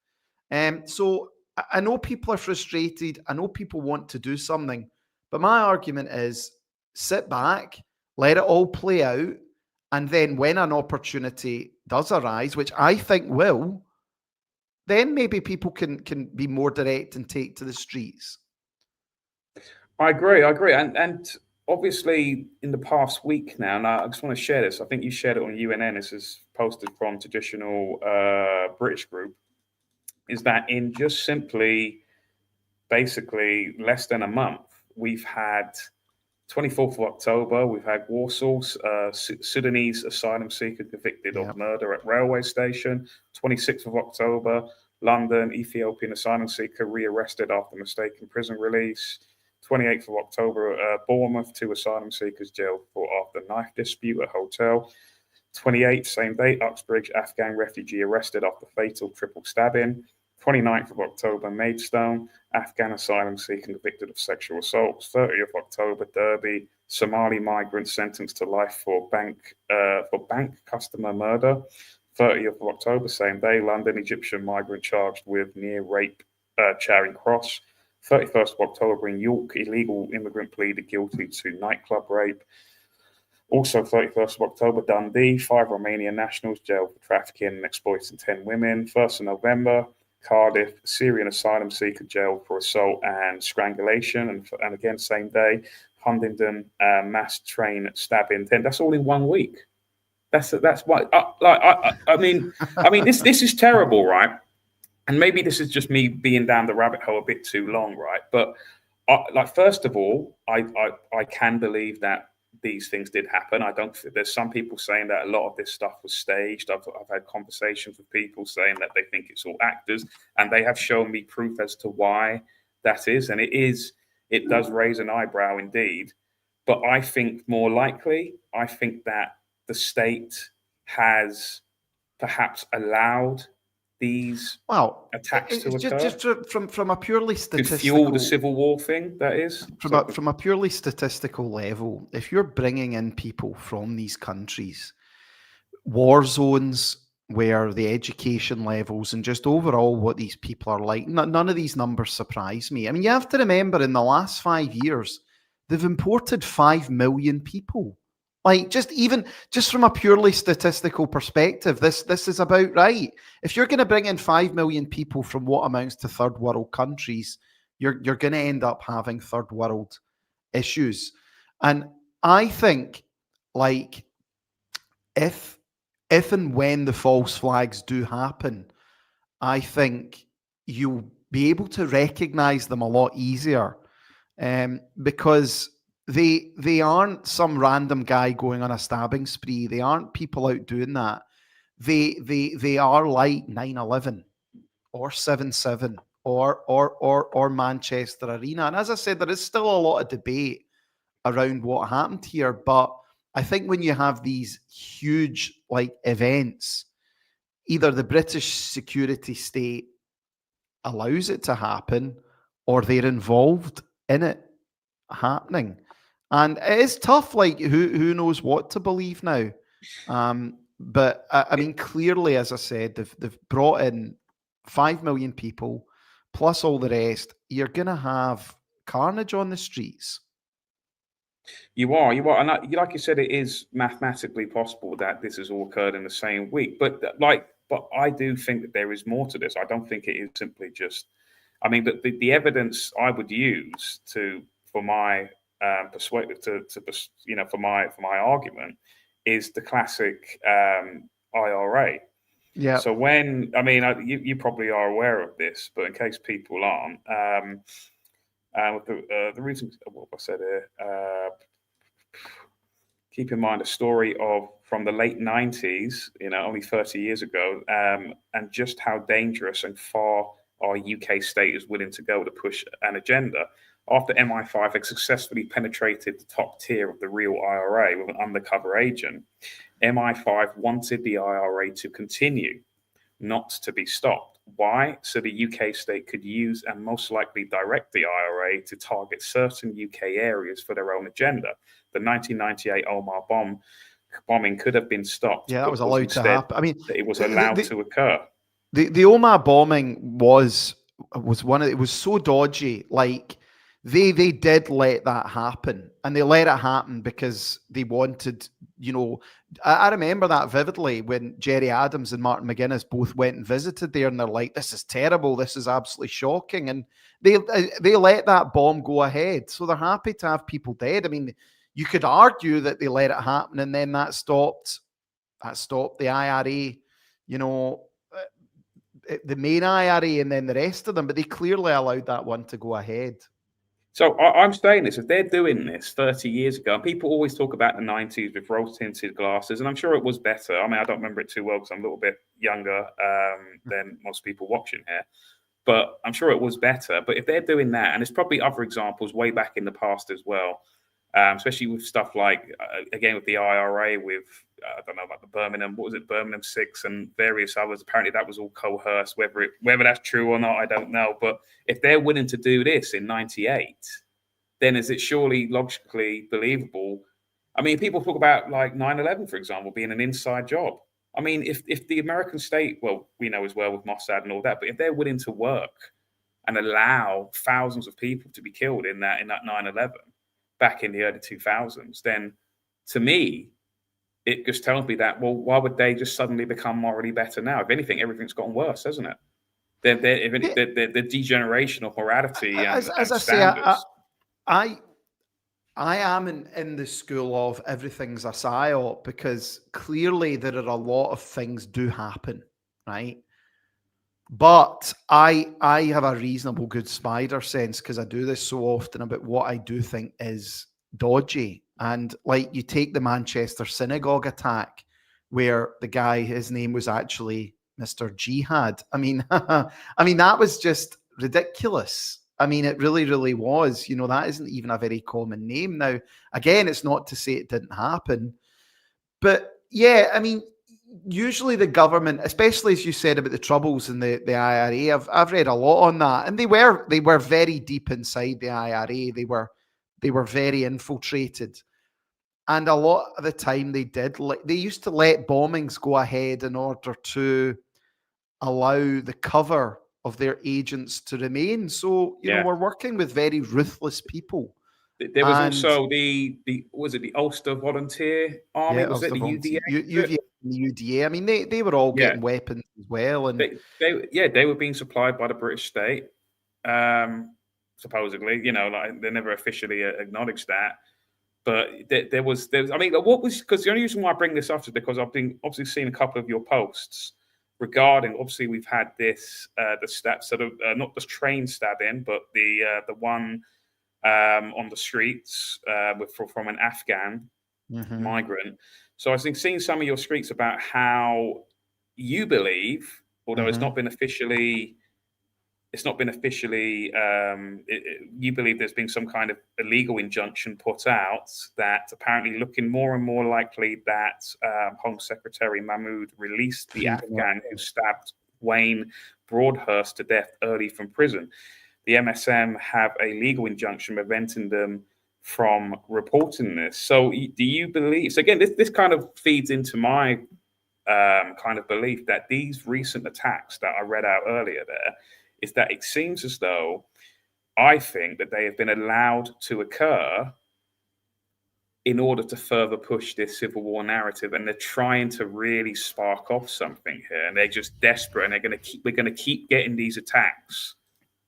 So I know people are frustrated. I know people want to do something. But my argument is sit back, let it all play out, and then when an opportunity does arise, which I think will, then maybe people can be more direct and take to the streets. I agree. And obviously, in the past week now, I just want to share this. I think you shared it on UNN. This is posted from traditional British group. Is that in just simply, basically, less than a month, we've had 24th of October, we've had Warsaw, Sudanese asylum seeker convicted of murder at railway station. 26th of October, London, Ethiopian asylum seeker rearrested after mistaken prison release. 28th of October, Bournemouth, 2 asylum seekers jailed after knife dispute at hotel. 28th, same date, Uxbridge, Afghan refugee arrested after fatal triple stabbing. 29th of October, Maidstone, Afghan asylum seeker convicted of sexual assault. 30th of October, Derby, Somali migrant sentenced to life for bank customer murder. 30th of October, same day, London, Egyptian migrant charged with near rape, Charing Cross. 31st of October in York, illegal immigrant pleaded guilty to nightclub rape. Also, 31st of October, Dundee, 5 Romanian nationals jailed for trafficking and exploiting 10 women. 1st of November, Cardiff, Syrian asylum seeker jailed for assault and strangulation. And again, same day, Huntingdon, mass train stabbing 10. That's all in 1 week. That's why. I mean, this is terrible, right? And maybe this is just me being down the rabbit hole a bit too long, right? But first of all, I can believe that these things did happen. There's some people saying that a lot of this stuff was staged. I've had conversations with people saying that they think it's all actors, and they have shown me proof as to why that is. And it does raise an eyebrow indeed. But I think more likely, I think that the state has perhaps allowed these attacks to occur. Just from a purely statistical, to fuel the civil war thing, that is. From a purely statistical level, if you're bringing in people from these countries, war zones where the education levels and just overall what these people are like, none of these numbers surprise me. I mean, you have to remember in the last 5 years, they've imported 5 million people. Like just from a purely statistical perspective, this is about right. If you're going to bring in 5 million people from what amounts to third world countries, you're going to end up having third world issues. And I think, like, if and when the false flags do happen, I think you'll be able to recognize them a lot easier, because they aren't some random guy going on a stabbing spree. They aren't people out doing that. They are like 9/11 or 7/7 or Manchester Arena. And as I said, there is still a lot of debate around what happened here. But I think when you have these huge events, either the British security state allows it to happen or they're involved in it happening. And it is tough, who knows what to believe now. But I mean, clearly, as I said, they've brought in 5 million people, plus all the rest. You're going to have carnage on the streets. You are. And like you said, it is mathematically possible that this has all occurred in the same week. But I do think that there is more to this. I don't think it is simply just, I mean, the evidence I would use for my for my argument is the classic IRA. Yeah. So you probably are aware of this, but in case people aren't, the reason what I said here, keep in mind a story from the late 90s, only 30 years ago, and just how dangerous and far our UK state is willing to go to push an agenda. After MI5 had successfully penetrated the top tier of the real IRA with an undercover agent, MI5 wanted the IRA to continue, not to be stopped. Why? So the UK state could use and most likely direct the IRA to target certain UK areas for their own agenda. The 1998 Omar bombing could have been stopped. Yeah, that was allowed to happen. I mean, it was allowed to occur. The Omar bombing was one of it was so dodgy. They did let that happen, and they let it happen because they wanted, I remember that vividly when Jerry Adams and Martin McGuinness both went and visited there, and they're like, this is terrible, this is absolutely shocking. And they let that bomb go ahead. So they're happy to have people dead. I mean, you could argue that they let it happen and then that stopped the IRA, the main IRA and then the rest of them, but they clearly allowed that one to go ahead. So I'm saying this, if they're doing this 30 years ago, and people always talk about the 90s with rose-tinted glasses, and I'm sure it was better. I mean, I don't remember it too well because I'm a little bit younger than most people watching here, but I'm sure it was better. But if they're doing that, and there's probably other examples way back in the past as well, especially with stuff like, again, with the IRA, with, I don't know, like the Birmingham, what was it, Birmingham 6 and various others. Apparently that was all coerced. Whether that's true or not, I don't know. But if they're willing to do this in 98, then is it surely logically believable? I mean, people talk about like 9/11, for example, being an inside job. I mean, if the American state, well, we know as well with Mossad and all that, but if they're willing to work and allow thousands of people to be killed in that 9/11 back in the early 2000s, then to me, it just tells me that, well, why would they just suddenly become morally better now? If anything, everything's gotten worse, hasn't it? The degeneration of morality and as I standards. say, I am in the school of everything's a psyop, because clearly there are a lot of things do happen, right? But I have a reasonable good spider sense, because I do this so often, about what I do think is dodgy. And like, you take the Manchester synagogue attack, where the guy, his name was actually Mr. Jihad. I mean, that was just ridiculous. I mean, it really, really was. You know, that isn't even a very common name now. Again, it's not to say it didn't happen, but yeah, I mean, usually the government, especially as you said about the troubles in the IRA, I've read a lot on that, and they were very deep inside the IRA. They were very infiltrated, and a lot of the time they used to let bombings go ahead in order to allow the cover of their agents to remain. So you know, we're working with very ruthless people. There was also the Ulster Volunteer Army? Yeah, was it the UDA? UVA, the UDA. I mean, they were all getting weapons as well, and they were being supplied by the British state, supposedly. You know, like they never officially acknowledged that. But there was. I mean, what was, because the only reason why I bring this up is because I've been obviously seeing a couple of your posts regarding, obviously we've had this the stat sort of not the train stabbing, but the one on the streets from an Afghan migrant. So I was seeing some of your streets about how you believe, although it's not been officially, you believe there's been some kind of illegal injunction put out that apparently looking more and more likely that Home Secretary Mahmood released the Afghan who stabbed Wayne Broadhurst to death early from prison. The MSM have a legal injunction preventing them from reporting this. So do you believe, so again, this kind of feeds into my kind of belief that these recent attacks that I read out earlier there, is that it seems as though I think that they have been allowed to occur in order to further push this civil war narrative, and they're trying to really spark off something here, and they're just desperate, and we're going to keep getting these attacks.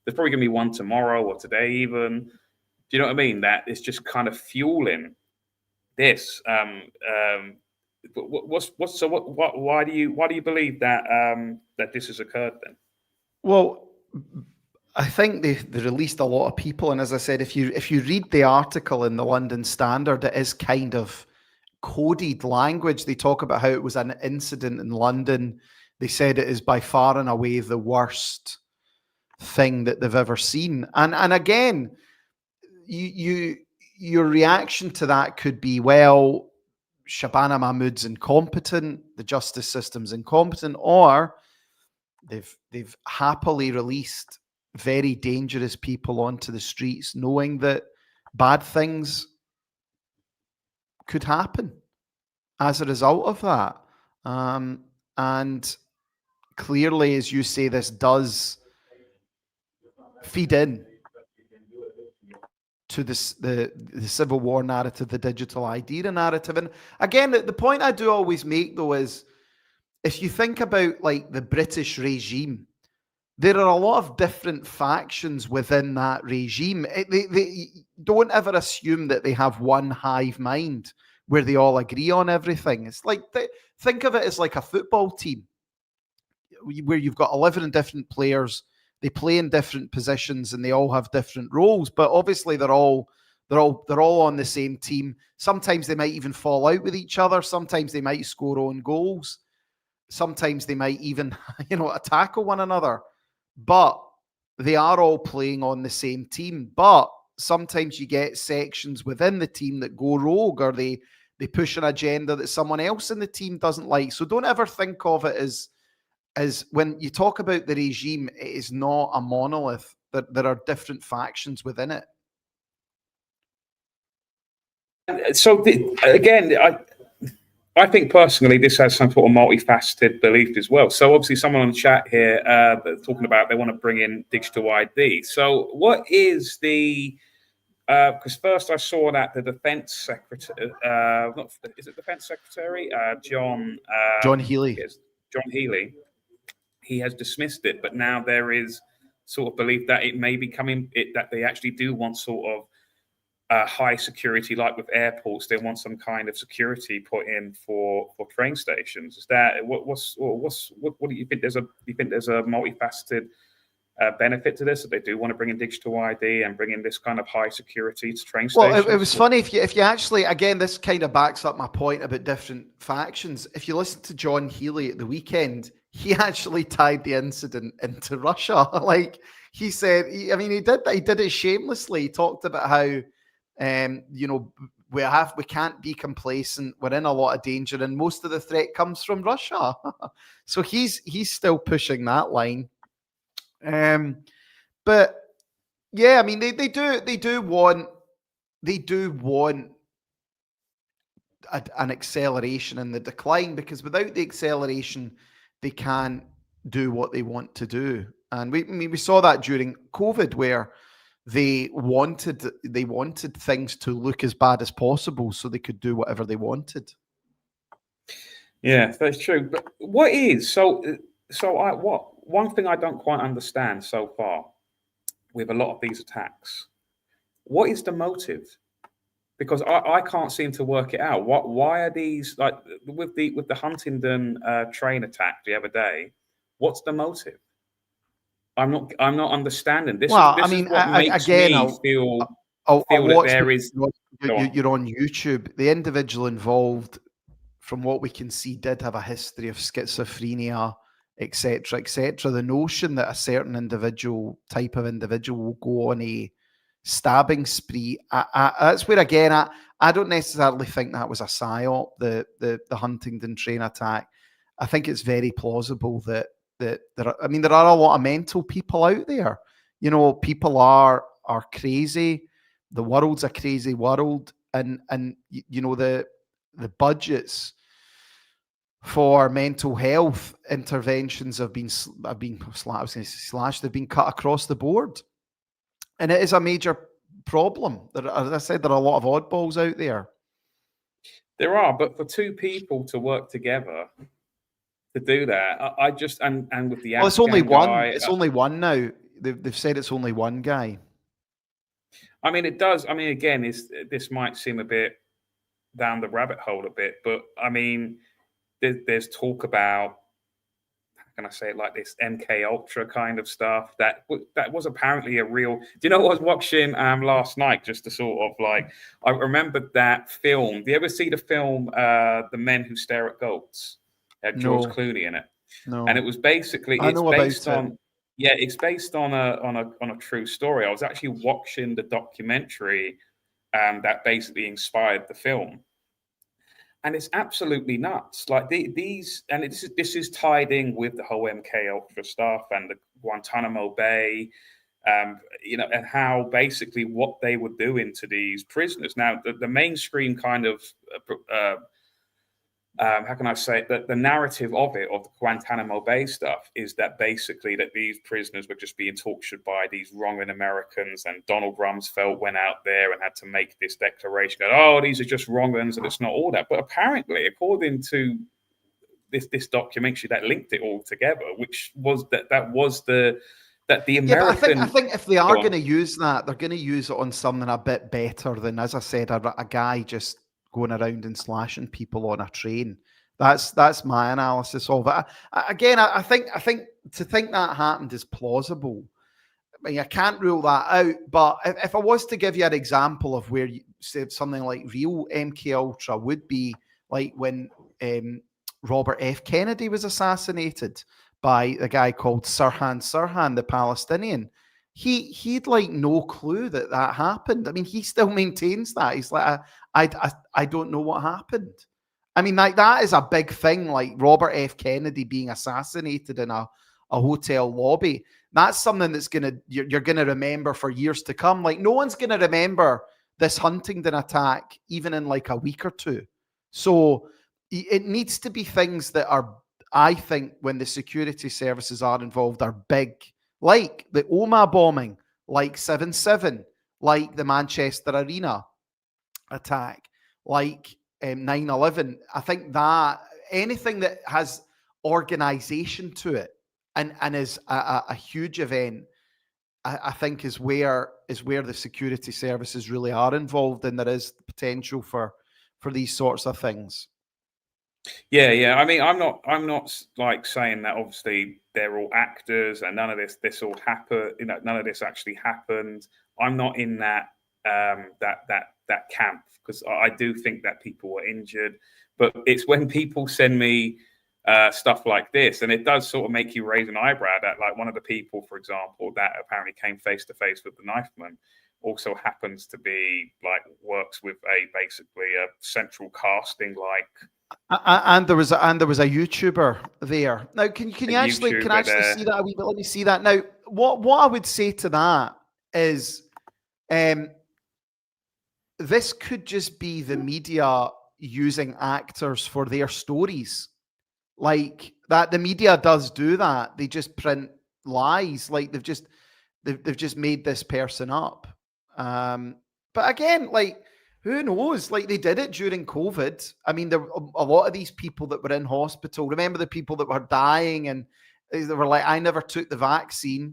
There's probably going to be one tomorrow or today even. Do you know what I mean? That it's just kind of fueling this. Why do you believe that that this has occurred then? Well, I think they released a lot of people, and as I said, if you read the article in the London Standard, it is kind of coded language. They talk about how it was an incident in London. They said it is by far and away the worst thing that they've ever seen. And again, your reaction to that could be, well, Shabana Mahmood's incompetent, the justice system's incompetent, or they've happily released very dangerous people onto the streets, knowing that bad things could happen as a result of that. And clearly, as you say, this does feed in to the civil war narrative, the digital ID narrative. And again, the point I do always make, though, is if you think about like the British regime, there are a lot of different factions within that regime. They don't ever assume that they have one hive mind where they all agree on everything. It's like, think of it as like a football team where you've got 11 different players they play in different positions and they all have different roles, but obviously they're all on the same team. Sometimes they might even fall out with each other. Sometimes they might score own goals. Sometimes they might even, tackle one another. But they are all playing on the same team. But sometimes you get sections within the team that go rogue, or they push an agenda that someone else in the team doesn't like. So don't ever think of it as when you talk about the regime, it is not a monolith. There are different factions within it. So again, I think personally this has some sort of multifaceted belief as well. So obviously someone on the chat here talking about they want to bring in digital ID. So what is the, because first I saw that the Defense Secretary, is it Defense Secretary? John Healey. Yes, John Healey. He has dismissed it, but now there is sort of belief that it may be coming, that they actually do want sort of high security, like with airports, they want some kind of security put in for train stations. Is that what do you think? Do you think there's a multifaceted benefit to this, that they do want to bring in digital ID and bring in this kind of high security to train stations? Well, it was funny if you actually, again, this kind of backs up my point about different factions. If you listen to John Healey at the weekend, he actually tied the incident into Russia. Like he said, he did it shamelessly. He talked about how we can't be complacent. We're in a lot of danger, and most of the threat comes from Russia. So he's still pushing that line. But yeah, I mean, they do want an acceleration in the decline, because without the acceleration, they can't do what they want to do. And we saw that during COVID, where they wanted things to look as bad as possible so they could do whatever they wanted. Yeah, that's true. But one thing I don't quite understand so far with a lot of these attacks, what is the motive? Because I can't seem to work it out. Why are these, like with the Huntingdon train attack the other day? What's the motive? I'm not understanding this. Well, This is what makes me feel that there is. You're on YouTube. The individual involved, from what we can see, did have a history of schizophrenia, etc., etc. The notion that a certain type of individual will go on a stabbing spree, that's where, again, I don't necessarily think that was a psyop, the Huntingdon train attack. I think it's very plausible that there are a lot of mental people out there. People are crazy. The world's a crazy world, and the budgets for mental health interventions have been slashed. They've been cut across the board, and it is a major problem. As I said, there are a lot of oddballs out there. There are, but for two people to work together to do that, I just and with the it's only one. Guy, it's only one now. They've said it's only one guy. I mean, it does. I mean, again, this might seem a bit down the rabbit hole a bit, but I mean, there's talk about, how can I say it like this, MK Ultra kind of stuff. That was apparently a real. Do you know what I was watching last night? Just to sort of like, I remembered that film. Do you ever see the film The Men Who Stare at Goats? Had George Clooney in it, and it was basically it's based on a true story. I was actually watching the documentary that basically inspired the film, and it's absolutely nuts. Like this is tied in with the whole MK Ultra stuff and the Guantanamo Bay, and how basically what they were doing to these prisoners. Now the mainstream kind of how can I say it? The narrative of the Guantanamo Bay stuff is that basically that these prisoners were just being tortured by these wronging Americans, and Donald Rumsfeld went out there and had to make this declaration that, oh, these are just wrong-uns and it's not all that. But apparently, according to this documentary that linked it all together, which was that the American. Yeah, but I think if they are going to use that, they're going to use it on something a bit better than, as I said, a guy just going around and slashing people on a train. That's my analysis of it. I think to think that happened is plausible. I mean, I can't rule that out, but if I was to give you an example of where you said something like real MK Ultra would be like when Robert F. Kennedy was assassinated by a guy called Sirhan, the Palestinian. He'd like no clue that happened. I mean, he still maintains that. He's like, I don't know what happened. I mean, like that is a big thing, like Robert F. Kennedy being assassinated in a hotel lobby. That's something that's you're gonna remember for years to come. Like no one's gonna remember this Huntingdon attack even in like a week or two. So it needs to be things that are, I think, when the security services are involved, are big, like the Omagh bombing, like 7/7, like the Manchester Arena attack, like 9/11. I think that anything that has organization to it and is a huge event, I think is where the security services really are involved, and there is potential for these sorts of things. Yeah. I mean, I'm not like saying that obviously they're all actors and none of this all happened. You know, none of this actually happened. I'm not in that that camp, because I do think that people were injured. But it's when people send me stuff like this, and it does sort of make you raise an eyebrow. That like one of the people, for example, that apparently came face to face with the knifeman also happens to be like works with basically a central casting like. And there was a YouTuber there. Now, can you actually see that a wee bit? Let me see that. Now, what I would say to that is, this could just be the media using actors for their stories, like that. The media does do that. They just print lies, like they've just made this person up. But again, like, who knows? Like they did it during COVID. I mean, there were a lot of these people that were in hospital. Remember the people that were dying and they were like, I never took the vaccine.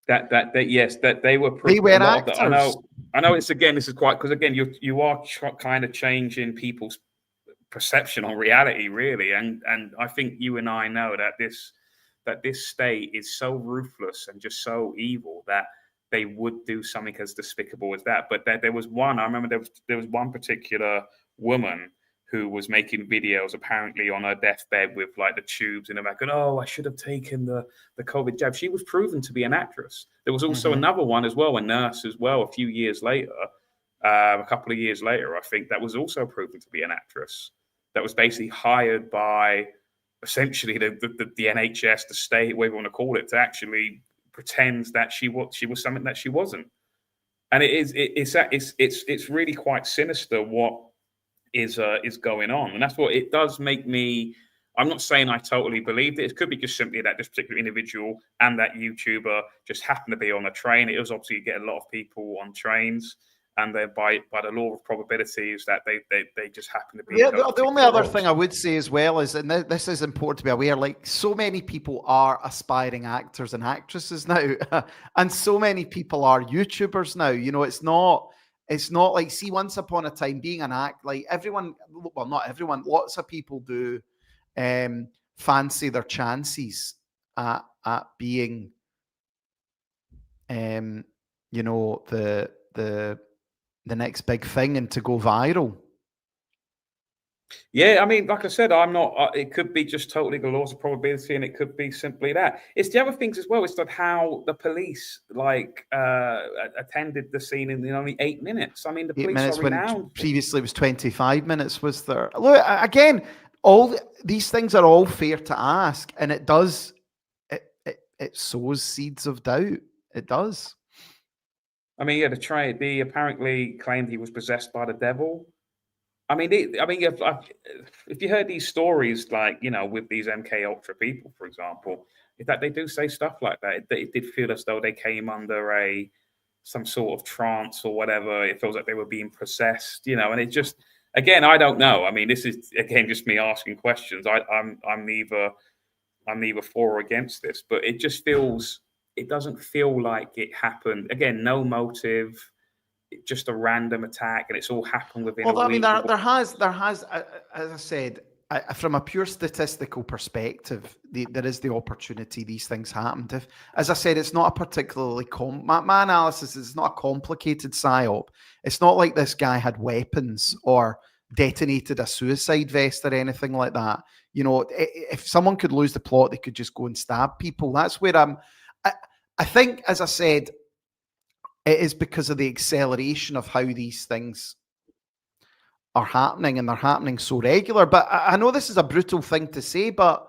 That yes, that they were actors. I know. This is quite, because again, you are kind of changing people's perception on reality, really. And I think you and I know that this state is so ruthless and just so evil that they would do something as despicable as that. But there was one, I remember there was one particular woman who was making videos apparently on her deathbed with like the tubes in her back, and I should have taken the COVID jab. She was proven to be an actress. There was also another one as well, a nurse as well, a few years later, a couple of years later, I think, that was also proven to be an actress. That was basically hired by essentially the NHS, the state, whatever you want to call it, to actually pretends that she was something that she wasn't. And it's really quite sinister what is going on, and that's what it does make me. I'm not saying I totally believed it. It could be just simply that this particular individual and that YouTuber just happened to be on a train. It was obviously, you get a lot of people on trains, and then by the law of probabilities that they just happen to be. Yeah, the only other thing I would say as well is, and this is important to be aware, like so many people are aspiring actors and actresses now, and so many people are YouTubers now. You know, it's not like, see, once upon a time being an act, like everyone, well, not everyone, lots of people do fancy their chances at being, you know, the next big thing and to go viral. Yeah, I mean, like I said, I'm not. It could be just totally the laws of probability, and it could be simply that. It's the other things as well. It's like how the police attended the scene in only 8 minutes. I mean, the police are renowned. Previously it was 25 minutes. Was there? Look, again, all these things are all fair to ask, and it does. It sows seeds of doubt. It does. I mean, yeah, they apparently claimed he was possessed by the devil. I mean, if you heard these stories, like, you know, with these MK Ultra people, for example, is that they do say stuff like that. It did feel as though they came under some sort of trance or whatever. It feels like they were being possessed, you know. And it just, again, I don't know. I mean, this is again just me asking questions. I'm neither for or against this, but it just feels. It doesn't feel like it happened. Again, no motive. Just a random attack, and it's all happened within a week. I mean, there has, as I said, from a pure statistical perspective, there is the opportunity these things happened. If, as I said, it's not a particularly my analysis is not a complicated psyop. It's not like this guy had weapons or detonated a suicide vest or anything like that. You know, if someone could lose the plot, they could just go and stab people. That's where I think, as I said, it is because of the acceleration of how these things are happening, and they're happening so regular. But I know this is a brutal thing to say, but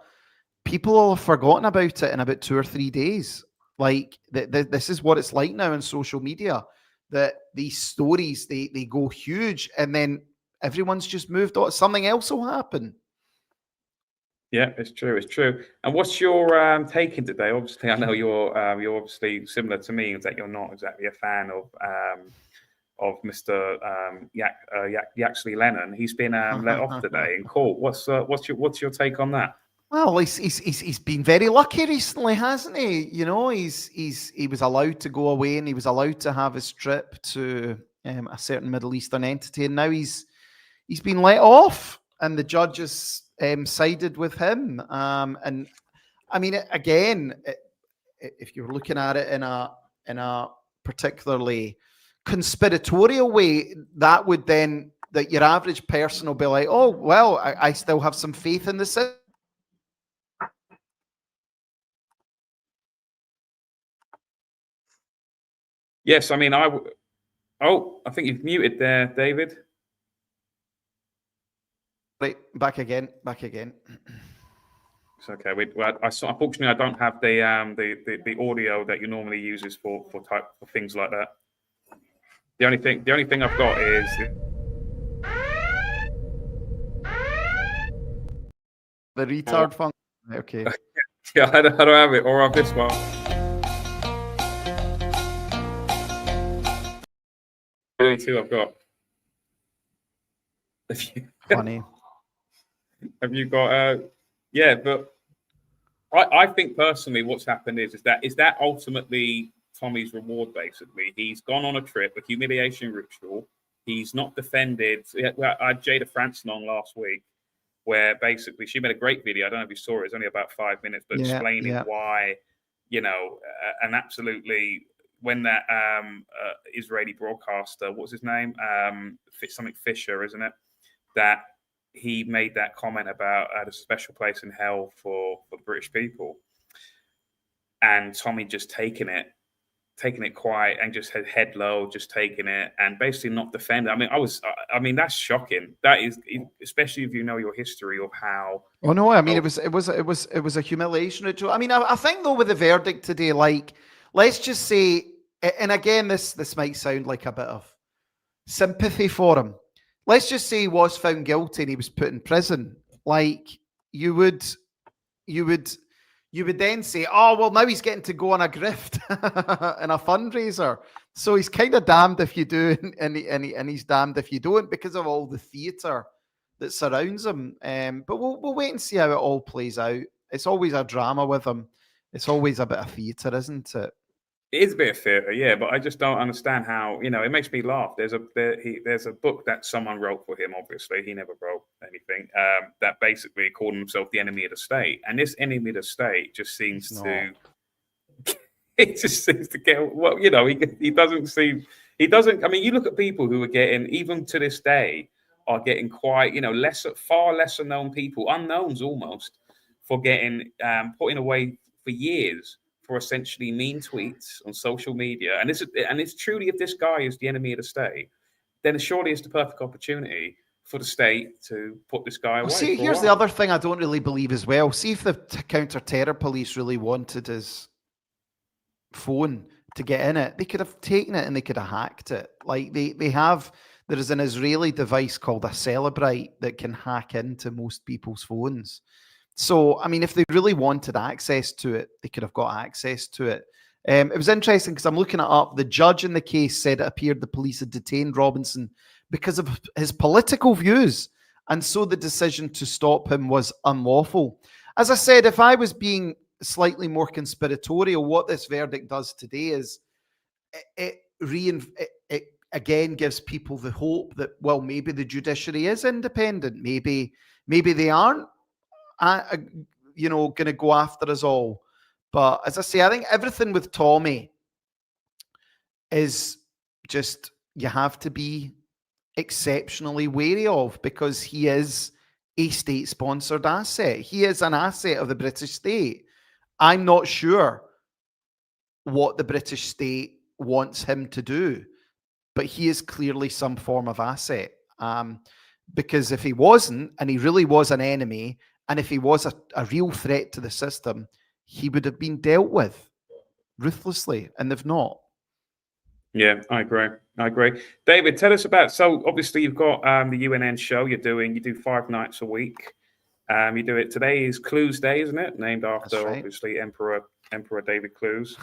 people will have forgotten about it in about 2 or 3 days. Like this is what it's like now on social media, that these stories, they go huge, and then everyone's just moved on. Something else will happen. Yeah, it's true. It's true. And what's your take in today? Obviously, I know you're obviously similar to me, in that you're not exactly a fan of Mr. Yaxley Lennon. He's been let off today in court. What's your take on that? Well, he's been very lucky recently, hasn't he? You know, he was allowed to go away, and he was allowed to have his trip to a certain Middle Eastern entity, and now he's been let off, and the judges sided with him. And I mean, again, if you're looking at it in a particularly conspiratorial way, that would then, that your average person will be like, oh well, I still have some faith in the system. Yes, I mean, I think you've muted there, David. Right, back again. It's okay. Unfortunately, I don't have the audio that you normally uses for things like that. The only thing I've got is the retard function. Okay. Yeah, I don't have it, or I have this one. The only two I've got. Funny. Have you got? Yeah, but I think personally, what's happened is that ultimately Tommy's reward. Basically, he's gone on a trip, a humiliation ritual. He's not defended. I had Jada Franson on last week, where basically she made a great video. I don't know if you saw it. It's only about 5 minutes, but explaining why, and absolutely when that Israeli broadcaster, what's his name, something Fisher, isn't it? That he made that comment about a special place in hell for the British people, and Tommy just taking it quiet and just had head low, just taking it and basically not defending. I mean, that's shocking. That is, especially if you know your history of how. Oh no, I mean, it was a humiliation ritual. I mean, I think though with the verdict today, like, let's just say, and again, this might sound like a bit of sympathy for him. Let's just say he was found guilty and he was put in prison. Like, you would then say, oh, well, now he's getting to go on a grift and a fundraiser. So he's kind of damned if you do, and he's damned if you don't, because of all the theatre that surrounds him. But we'll wait and see how it all plays out. It's always a drama with him. It's always a bit of theatre, isn't it? It is a bit of theatre, yeah, but I just don't understand how, it makes me laugh. There's a book that someone wrote for him, obviously. He never wrote anything, that basically called himself the enemy of the state. And this enemy of the state just seems to... It just seems to get... Well, he doesn't... I mean, you look at people who are getting, even to this day, are getting quite, far lesser known people, unknowns almost, for getting put in away for years, for essentially mean tweets on social media. And it's truly, if this guy is the enemy of the state, then surely it's the perfect opportunity for the state to put this guy away. See, here's the other thing I don't really believe as well. See if the counter-terror police really wanted his phone to get in it, they could have taken it and they could have hacked it. Like there is an Israeli device called a Celebrite that can hack into most people's phones. So, I mean, if they really wanted access to it, they could have got access to it. It was interesting because I'm looking it up. The judge in the case said it appeared the police had detained Robinson because of his political views, and so the decision to stop him was unlawful. As I said, if I was being slightly more conspiratorial, what this verdict does today is it again gives people the hope that, well, maybe the judiciary is independent. Maybe maybe they aren't, going to go after us all. But as I say, I think everything with Tommy is just, you have to be exceptionally wary of, because he is a state-sponsored asset. He is an asset of the British state. I'm not sure what the British state wants him to do, but he is clearly some form of asset. Because if he wasn't, and he really was an enemy, and if he was a real threat to the system, he would have been dealt with ruthlessly, and they've not. Yeah, I agree. David, tell us about, so obviously you've got the UNN show you do 5 nights a week. You do it, today is Clews Day, isn't it? Named after, right. obviously, Emperor David Clews.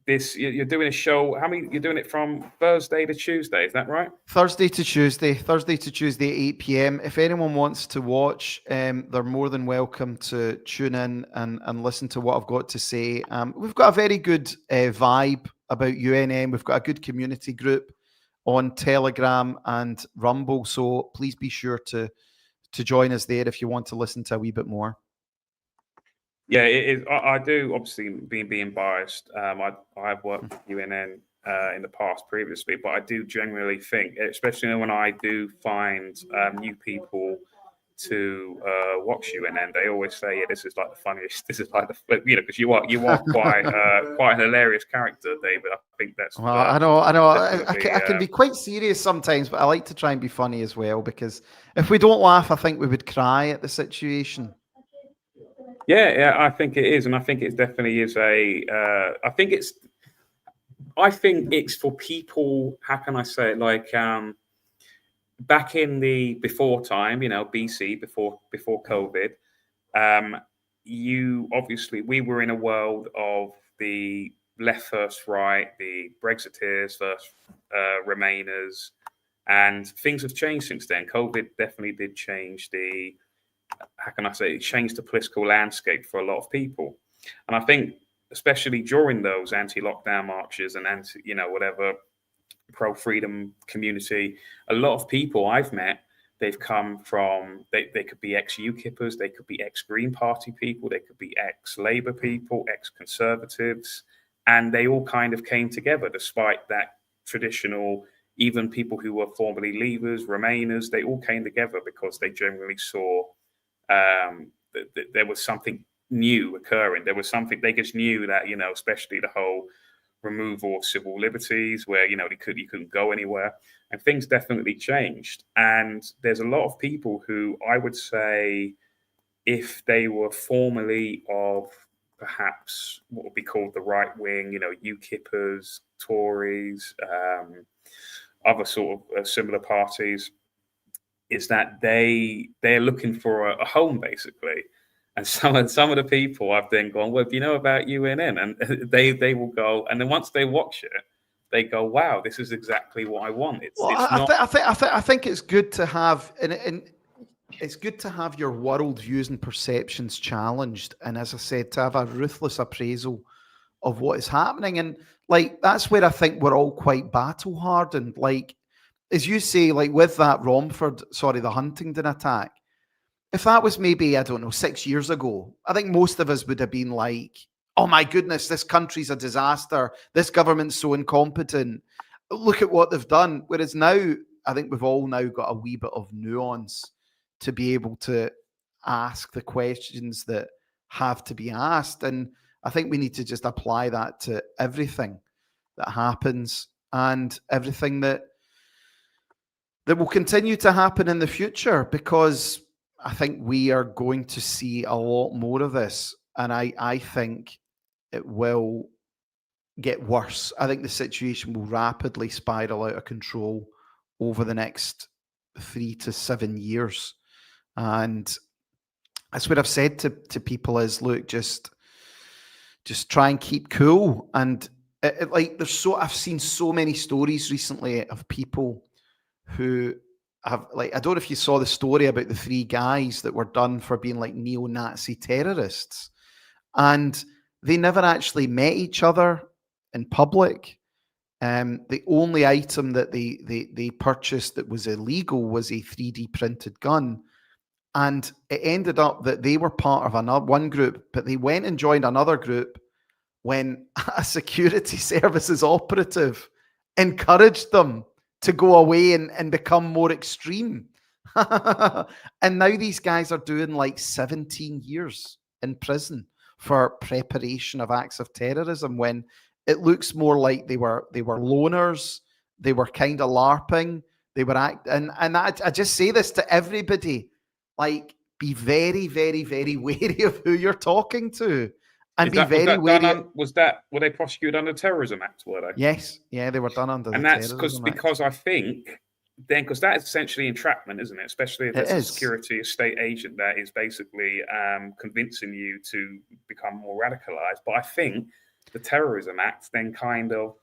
You're doing a show, you're doing it from Thursday to Tuesday, is that right? Thursday to Tuesday at 8 p.m. If anyone wants to watch, they're more than welcome to tune in and listen to what I've got to say. We've got a very good vibe about UNN. We've got a good community group on Telegram and Rumble, so please be sure to join us there if you want to listen to a wee bit more. Yeah, it is. I do, obviously, being biased. I've worked with UNN in the past previously, but I do generally think, especially when I do find new people to watch UNN, they always say, "Yeah, this is like the funniest. This is like the because you are quite quite a hilarious character, David." I think that's. Well, I know. I can be quite serious sometimes, but I like to try and be funny as well, because if we don't laugh, I think we would cry at the situation. Yeah, I think it is, and I think it definitely is I think it's for people. How can I say it? Like back in the before time, BC, before COVID. We were in a world of the left first right, the Brexiteers first Remainers, and things have changed since then. COVID definitely did change it changed the political landscape for a lot of people. And I think, especially during those anti-lockdown marches and whatever pro-freedom community, a lot of people I've met, they've come from, they could be ex-UKIPers, they could be ex-Green Party people, they could be ex-Labour people, ex-Conservatives, and they all kind of came together despite that traditional, even people who were formerly Leavers, Remainers, they all came together because they generally saw there was something new occurring. There was something they just knew that, especially the whole removal of civil liberties, where you couldn't go anywhere, and things definitely changed. And there's a lot of people who I would say, if they were formerly of perhaps what would be called the right wing, UKIPers, Tories, other sort of similar parties, is that they're looking for a home, basically. And some of the people I've then gone, well, do you know about UNN? And they will go, and then once they watch it, they go, wow, this is exactly what I want. I think it's good to have, and it's good to have your worldviews and perceptions challenged. And as I said, to have a ruthless appraisal of what is happening. And that's where I think we're all quite battle hardened. As you say, with that the Huntingdon attack, if that was maybe, I don't know, 6 years ago, I think most of us would have been like, oh my goodness, this country's a disaster. This government's so incompetent. Look at what they've done. Whereas now, I think we've all now got a wee bit of nuance to be able to ask the questions that have to be asked. And I think we need to just apply that to everything that happens and everything that will continue to happen in the future, because I think we are going to see a lot more of this. And I think it will get worse. I think the situation will rapidly spiral out of control over the next 3 to 7 years. And that's what I've said to people is, look, just try and keep cool. And I've seen so many stories recently of people who have, I don't know if you saw the story about the 3 guys that were done for being neo-Nazi terrorists, and they never actually met each other in public. The only item that they purchased that was illegal was a 3D printed gun. And it ended up that they were part of one group, but they went and joined another group when a security services operative encouraged them to go away and become more extreme. And now these guys are doing like 17 years in prison for preparation of acts of terrorism, when it looks more like they were loners, they were kind of LARPing, they were and I just say this to everybody, like, be very, very, very wary of who you're talking to, and be very wary. Were they prosecuted under the Terrorism Act? Were they? Yes, yeah, they were done under the Terrorism Act. Terrorism And that's because I think then, because that is essentially entrapment, isn't it? Especially if there's a security estate agent that is basically convincing you to become more radicalized. But I think the Terrorism Act then kind of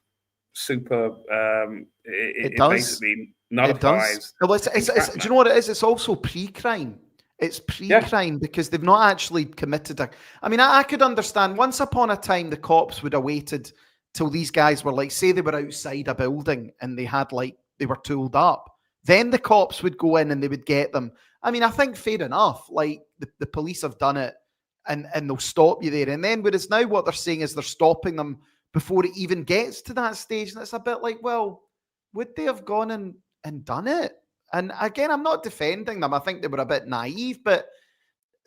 it basically nullifies. It does. Do you know what it is? It's also pre-crime. It's pre-crime because they've not actually committed I mean, I could understand once upon a time the cops would have waited till these guys were like, say they were outside a building and they had they were tooled up. Then the cops would go in and they would get them. I mean, I think fair enough. Like the police have done it and they'll stop you there. And then whereas now what they're saying is they're stopping them before it even gets to that stage. And it's a bit like, well, would they have gone and done it? And again, I'm not defending them. I think they were a bit naive, but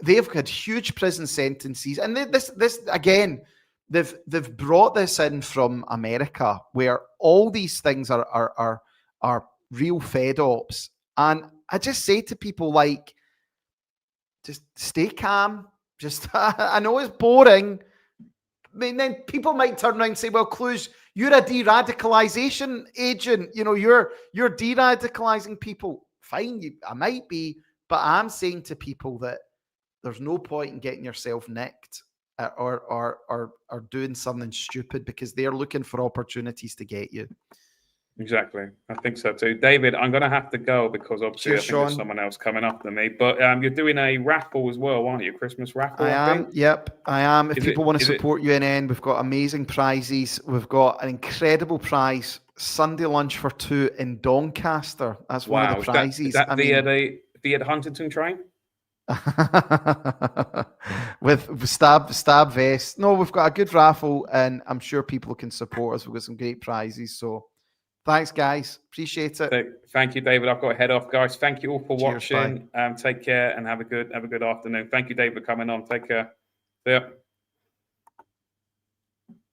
they've had huge prison sentences. And this again, they've brought this in from America, where all these things are real fed ops. And I just say to people, like, just stay calm. Just I know it's boring. I mean, then people might turn around and say, well, Clews, you're a de-radicalization agent. You know, you're de-radicalizing people. Fine, I might be, but I'm saying to people that there's no point in getting yourself nicked or doing something stupid because they're looking for opportunities to get you. Exactly. I think so too. David, I'm going to have to go because obviously I think there's someone else coming after me. But you're doing a raffle as well, aren't you? A Christmas raffle, I am. Yep, I am. If people want to support UNN, we've got amazing prizes. We've got an incredible prize, Sunday lunch for two in Doncaster. That's one of the prizes. Is that via the Huntington train? with stab vest. No, we've got a good raffle and I'm sure people can support us. We've got some great prizes. So thanks, guys. Appreciate it. Thank you, David. I've got to head off, guys. Thank you all for watching. Take care and have a good afternoon. Thank you, David, for coming on. Take care. See ya.